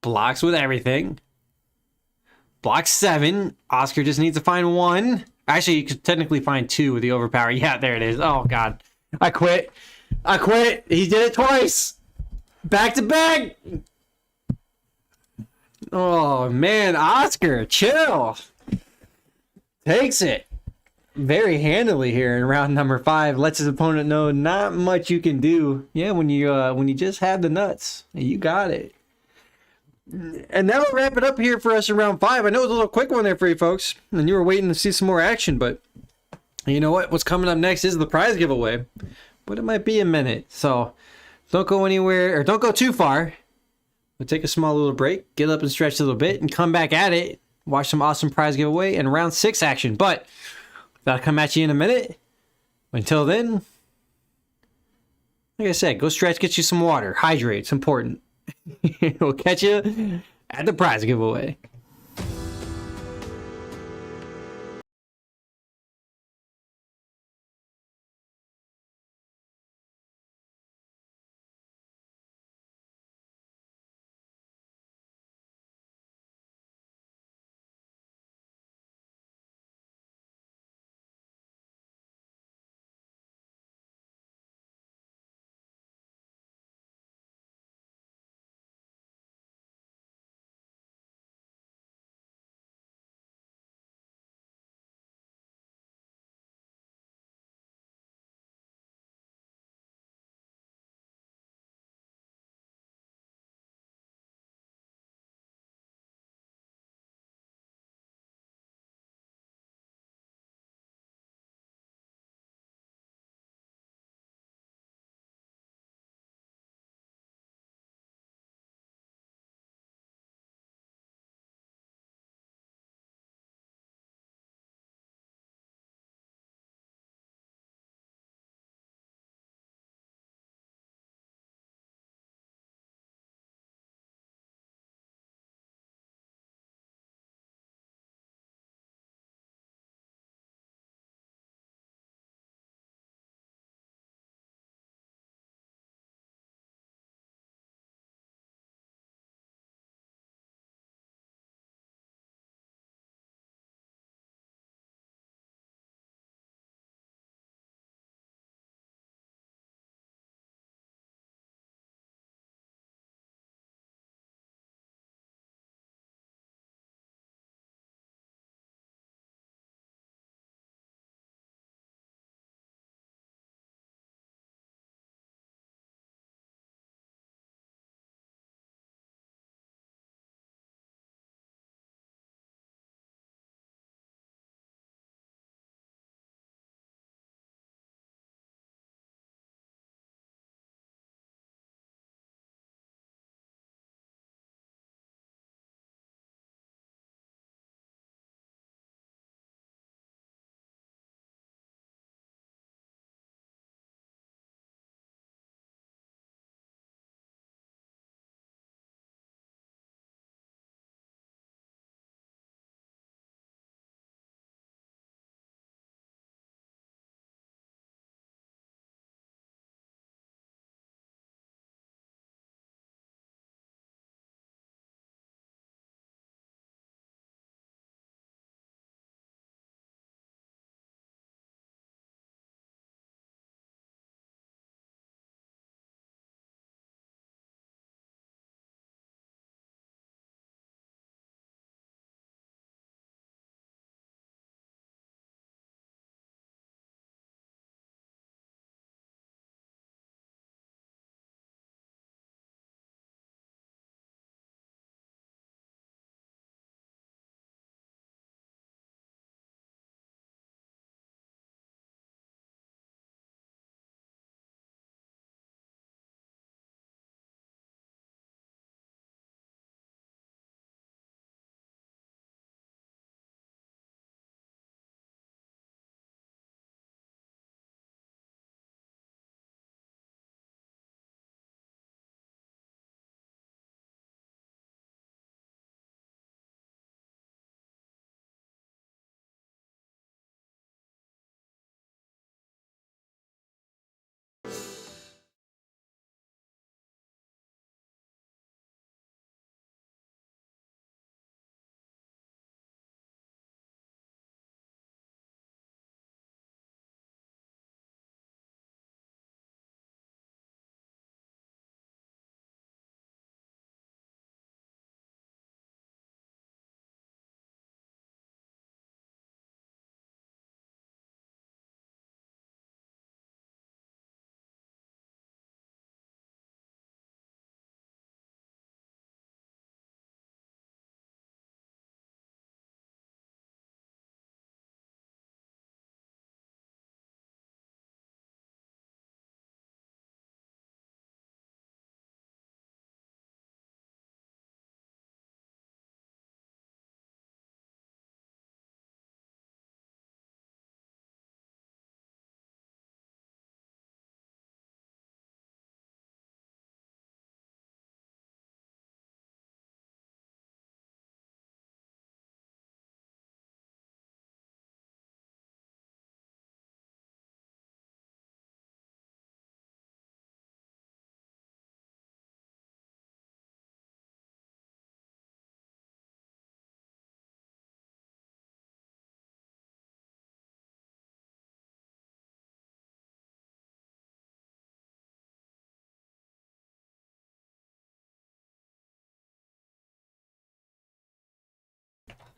Blocks with everything. Block 7. Oscar just needs to find 1. Actually, you could technically find 2 with the overpower. Yeah, there it is. Oh, God. I quit. I quit. He did it twice. Back to back. Oh, man. Oscar, chill. Takes it very handily here in round number 5. Lets his opponent know not much you can do. Yeah, when you just have the nuts. You got it. And that'll wrap it up here for us in round 5. I know it was a little quick one there for you folks, and you were waiting to see some more action, but you know what? What's coming up next is the prize giveaway, but it might be a minute. So don't go anywhere, or don't go too far. We'll take a small little break, get up and stretch a little bit, and come back at it. Watch some awesome prize giveaway and round 6 action. But that'll come at you in a minute. Until then, like I said, go stretch, get you some water, hydrate. It's important. We'll catch you at the prize giveaway.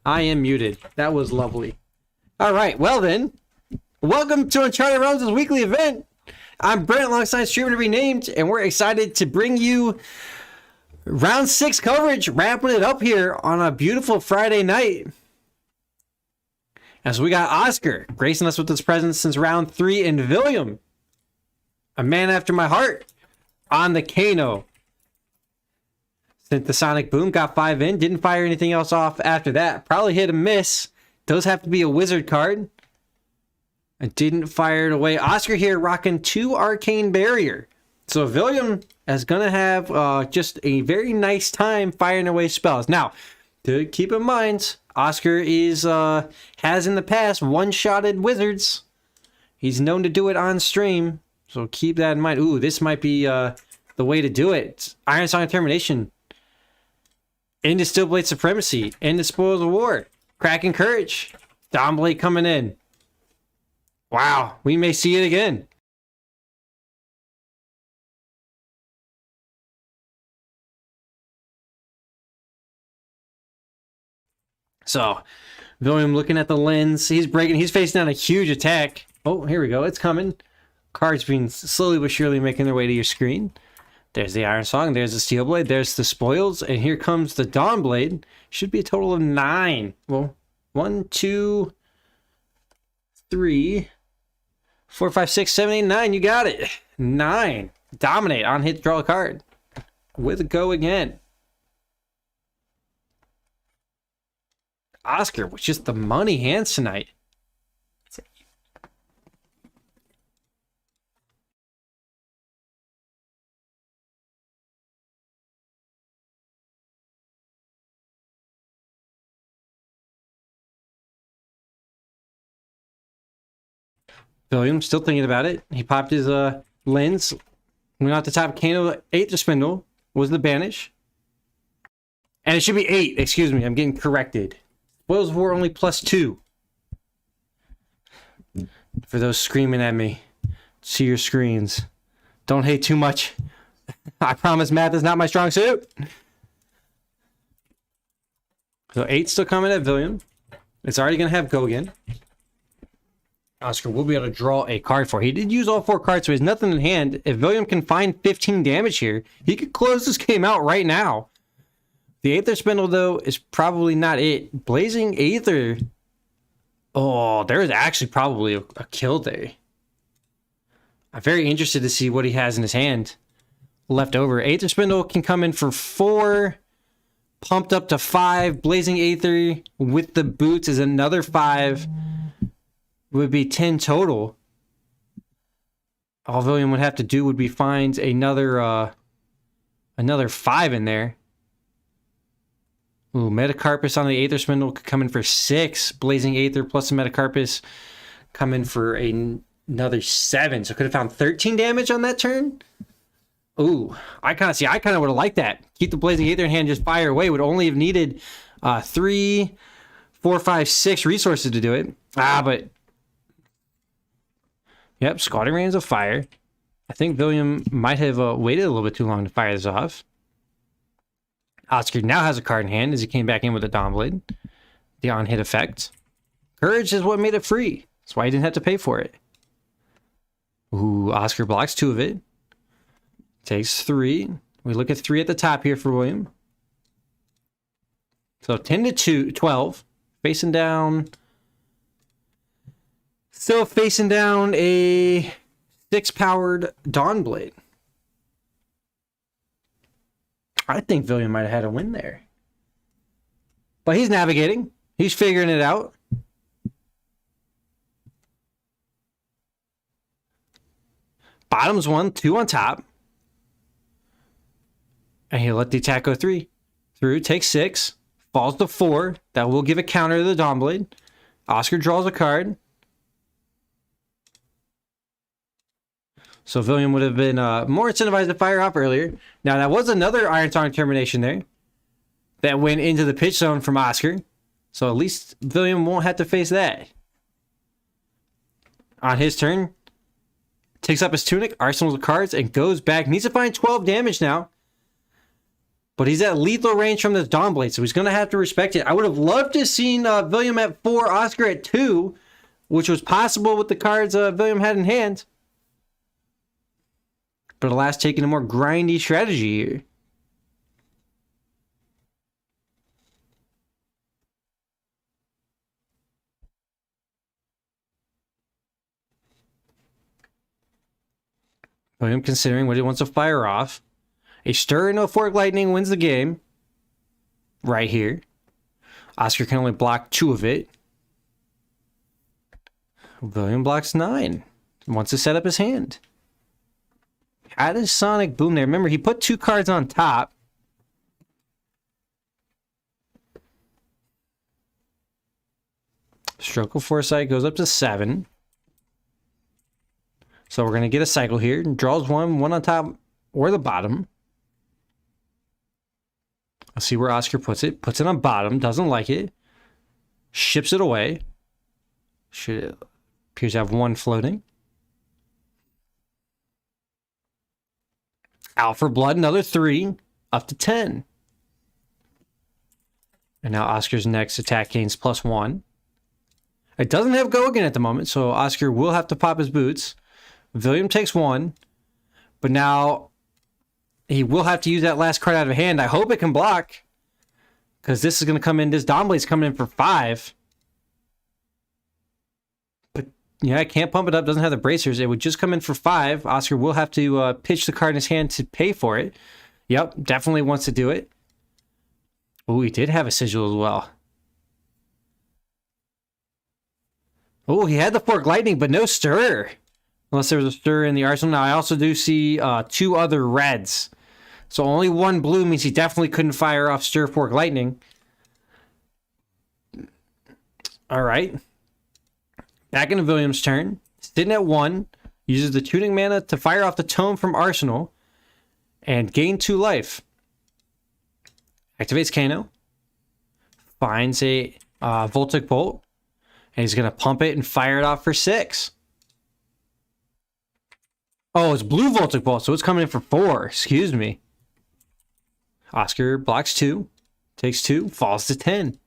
I am muted. That was lovely. All right, well then, welcome to Uncharted Realms' weekly event. I'm Brent alongside Streamer to be named, and we're excited to bring you round 6 coverage, wrapping it up here on a beautiful Friday night. As we got Oscar gracing us with his presence since round 3, and William, a man after my heart, on the Kano. Sent the Sonic Boom, got 5 in, didn't fire anything else off after that. Probably hit a miss. Does have to be a wizard card. I didn't fire it away. Oscar here rocking 2 Arcane Barrier. So William is going to have just a very nice time firing away spells. Now, to keep in mind, Oscar is has in the past one-shotted wizards. He's known to do it on stream. So keep that in mind. Ooh, this might be the way to do it. Iron Song of Termination. Into Steel Blade Supremacy. Into Spoils of War. Kraken Courage. Dawnblade coming in. Wow, we may see it again. So, William looking at the lens. He's facing down a huge attack. Oh, here we go. It's coming. Cards being slowly but surely making their way to your screen. There's the Iron Song. There's the Steel Blade. There's the Spoils. And here comes the Dawnblade. Should be a total of 9. Well, 1, 2, 3, 4, 5, 6, 7, 8, 9. You got it. 9. Dominate. On hit, draw a card. With a go again. Oscar with just the money hands tonight. William still thinking about it. He popped his lens. Went out the top. Kano 8 to spindle was the banish. And it should be 8. Excuse me. I'm getting corrected. Spoils of War only +2. For those screaming at me. See your screens. Don't hate too much. I promise math is not my strong suit. So 8 still coming at William. It's already going to have go again. Oscar will be able to draw a card for. He did use all 4 cards, so he has nothing in hand. If William can find 15 damage here, he could close this game out right now. The Aether Spindle, though, is probably not it. Blazing Aether. Oh, there is actually probably a kill there. I'm very interested to see what he has in his hand left over. Aether Spindle can come in for 4. Pumped up to 5. Blazing Aether with the boots is another 5. Would be 10 total. All William would have to do would be find another 5 in there. Ooh, Metacarpus on the Aether Spindle could come in for 6. Blazing Aether plus the Metacarpus come in for another 7. So could have found 13 damage on that turn. Ooh, I kind of would have liked that. Keep the Blazing Aether in hand, just fire away. Would only have needed 3, 4, 5, 6 resources to do it. But yep, Scalding Rains of Fire. I think William might have waited a little bit too long to fire this off. Oscar now has a card in hand as he came back in with a Dawnblade. The on-hit effect. Courage is what made it free. That's why he didn't have to pay for it. Ooh, Oscar blocks 2 of it. Takes 3. We look at 3 at the top here for William. So 10 to 12. Facing down... Still facing down a 6-powered Dawnblade. I think William might have had a win there. But he's navigating. He's figuring it out. Bottom's 1, 2 on top. And he'll let the attack go 3. Through, takes 6. Falls to 4. That will give a counter to the Dawnblade. Oscar draws a card. So William would have been more incentivized to fire off earlier. Now, that was another Iron Song Termination there that went into the pitch zone from Oscar. So at least William won't have to face that. On his turn, takes up his tunic, arsenals of cards, and goes back. Needs to find 12 damage now. But he's at lethal range from this Dawnblade, so he's going to have to respect it. I would have loved to have seen William at 4, Oscar at 2, which was possible with the cards William had in hand. But alas, taking a more grindy strategy here. William considering what he wants to fire off. A stir and a fork lightning wins the game. Right here. Oscar can only block 2 of it. William blocks 9. Wants to set up his hand. Had his Sonic Boom there. Remember, he put 2 cards on top. Stroke of Foresight goes up to 7. So we're going to get a cycle here. Draws 1 on top or the bottom. Let's see where Oscar puts it. Puts it on bottom. Doesn't like it. Ships it away. Should appears to have 1 floating. Out for blood, another 3. Up to 10. And now Oscar's next attack gains +1. It doesn't have go again at the moment, so Oscar will have to pop his boots. William takes 1. But now he will have to use that last card out of hand. I hope it can block. Because this is going to come in. This Dawnblade's coming in for 5. But yeah, I can't pump it up. Doesn't have the bracers. It would just come in for 5. Oscar will have to pitch the card in his hand to pay for it. Yep, definitely wants to do it. Oh, he did have a sigil as well. Oh, he had the Fork Lightning, but no stir. Unless there was a stir in the arsenal. Now, I also do see 2 other reds. So only 1 blue means he definitely couldn't fire off Stir Fork Lightning. All right. Back into William's turn. Sitting at 1. Uses the tuning mana to fire off the tome from arsenal. And gain 2 life. Activates Kano. Finds a Voltic Bolt. And he's going to pump it and fire it off for 6. Oh, it's blue Voltic Bolt, so it's coming in for 4. Excuse me. Oscar blocks 2. Takes 2. Falls to 10.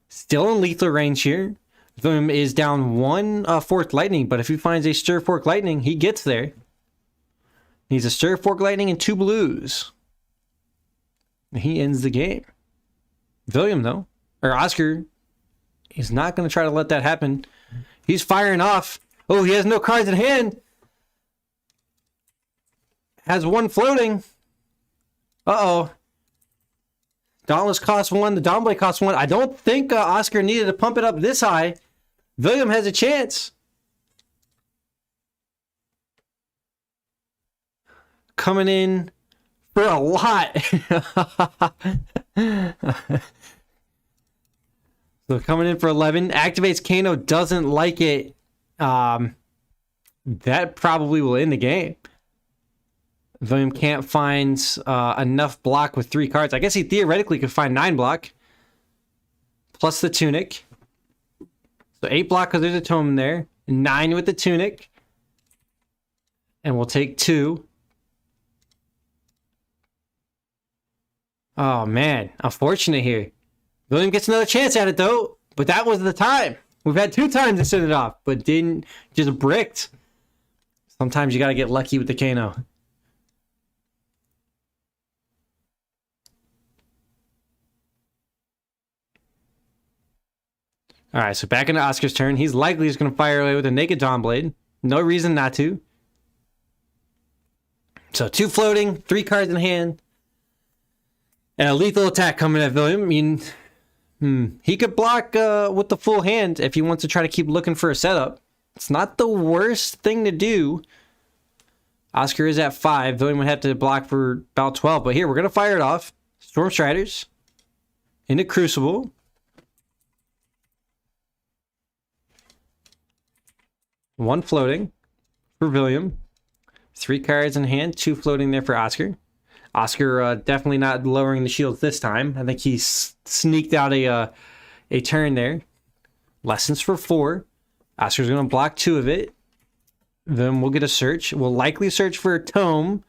Still in lethal range here. William is down 1 Forked Lightning, but if he finds a Stir Fork Lightning, he gets there. Needs a Stir Fork Lightning and 2 blues. He ends the game. William, though, or Oscar, he's not going to try to let that happen. He's firing off. Oh, he has no cards in hand. Has 1 floating. Uh-oh. Dauntless costs 1. The Dawnblade costs 1. I don't think Oscar needed to pump it up this high. William has a chance. Coming in for a lot. So coming in for 11. Activates Kano. Doesn't like it. That probably will end the game. William can't find enough block with 3 cards. I guess he theoretically could find 9 block. Plus the tunic. So 8 block because there's a tome in there. 9 with the tunic. And we'll take 2. Oh, man. Unfortunate here. William gets another chance at it, though. But that was the time. We've had 2 times to send it off. But didn't. Just bricked. Sometimes you got to get lucky with the Kano. All right, so back into Oscar's turn. He's likely just going to fire away with a naked Dawnblade. No reason not to. So 2 floating, 3 cards in hand. And a lethal attack coming at William. I mean, he could block with the full hand if he wants to try to keep looking for a setup. It's not the worst thing to do. Oscar is at 5. William would have to block for about 12. But here, we're going to fire it off. Storm Striders. Into Crucible. One floating for William. 3 cards in hand. 2 floating there for Oscar. Oscar definitely not lowering the shields this time. I think he sneaked out a turn there. Lessons for 4. Oscar's going to block 2 of it. Then we'll get a search. We'll likely search for a tome.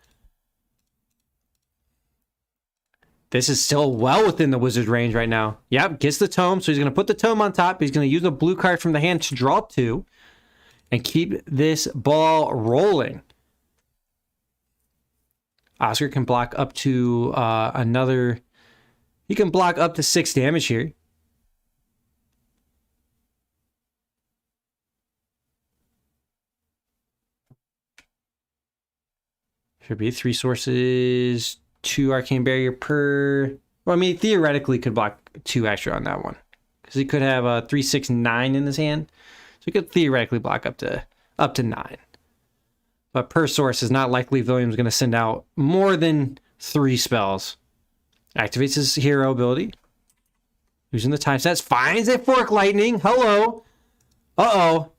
This is still well within the wizard's range right now. Yep, gets the tome, so he's going to put the tome on top. He's going to use a blue card from the hand to draw 2 and keep this ball rolling. Oscar can block up to another... He can block up to 6 damage here. Should be 3 sources, 2 arcane barrier per... Well, I mean, theoretically could block 2 extra on that one. Because he could have a 3, 6, 9 in his hand. So he could theoretically block up to 9. But per source is not likely William's going to send out more than 3 spells. Activates his hero ability. Using the time sets. Finds a Fork Lightning. Hello. Uh-oh.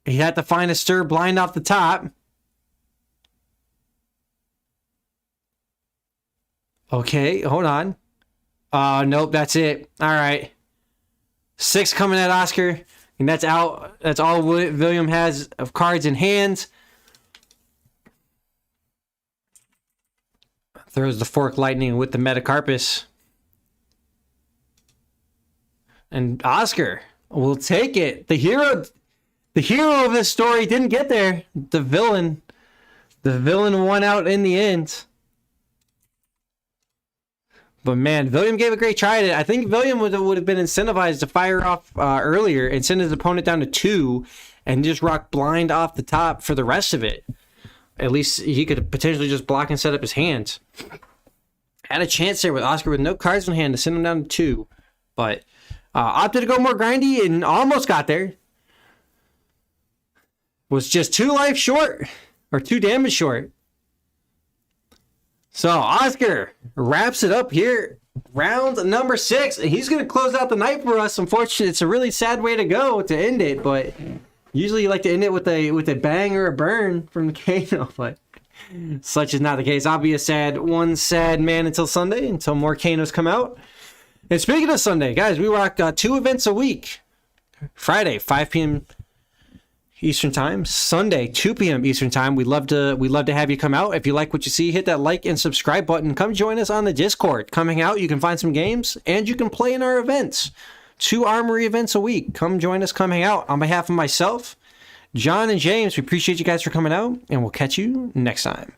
He had to find a Stir Blind off the top. Okay, hold on. Nope, that's it. All right. 6 coming at Oscar. And that's out. That's all William has of cards in hands. Throws the Fork Lightning with the Metacarpus. And Oscar will take it. The hero of this story didn't get there. The villain won out in the end. But man, William gave a great try at it. I think William would have been incentivized to fire off earlier and send his opponent down to 2 and just rock blind off the top for the rest of it. At least he could potentially just block and set up his hands. Had a chance there with Oscar with no cards in hand to send him down to 2. But opted to go more grindy and almost got there. Was just 2 life short. Or 2 damage short. So Oscar wraps it up here. Round number 6. And he's going to close out the night for us. Unfortunately, it's a really sad way to go to end it. But usually you like to end it with a bang or a burn from the Kano. But such is not the case. I'll be one sad man until Sunday. Until more Kanos come out. And speaking of Sunday, guys, we rock 2 events a week. Friday, 5 p.m. Eastern Time. Sunday, 2 p.m. Eastern Time. We'd love to have you come out. If you like what you see, hit that like and subscribe button. Come join us on the Discord. Come hang out. You can find some games, and you can play in our events. 2 Armory events a week. Come join us. Come hang out. On behalf of myself, John, and James, we appreciate you guys for coming out, and we'll catch you next time.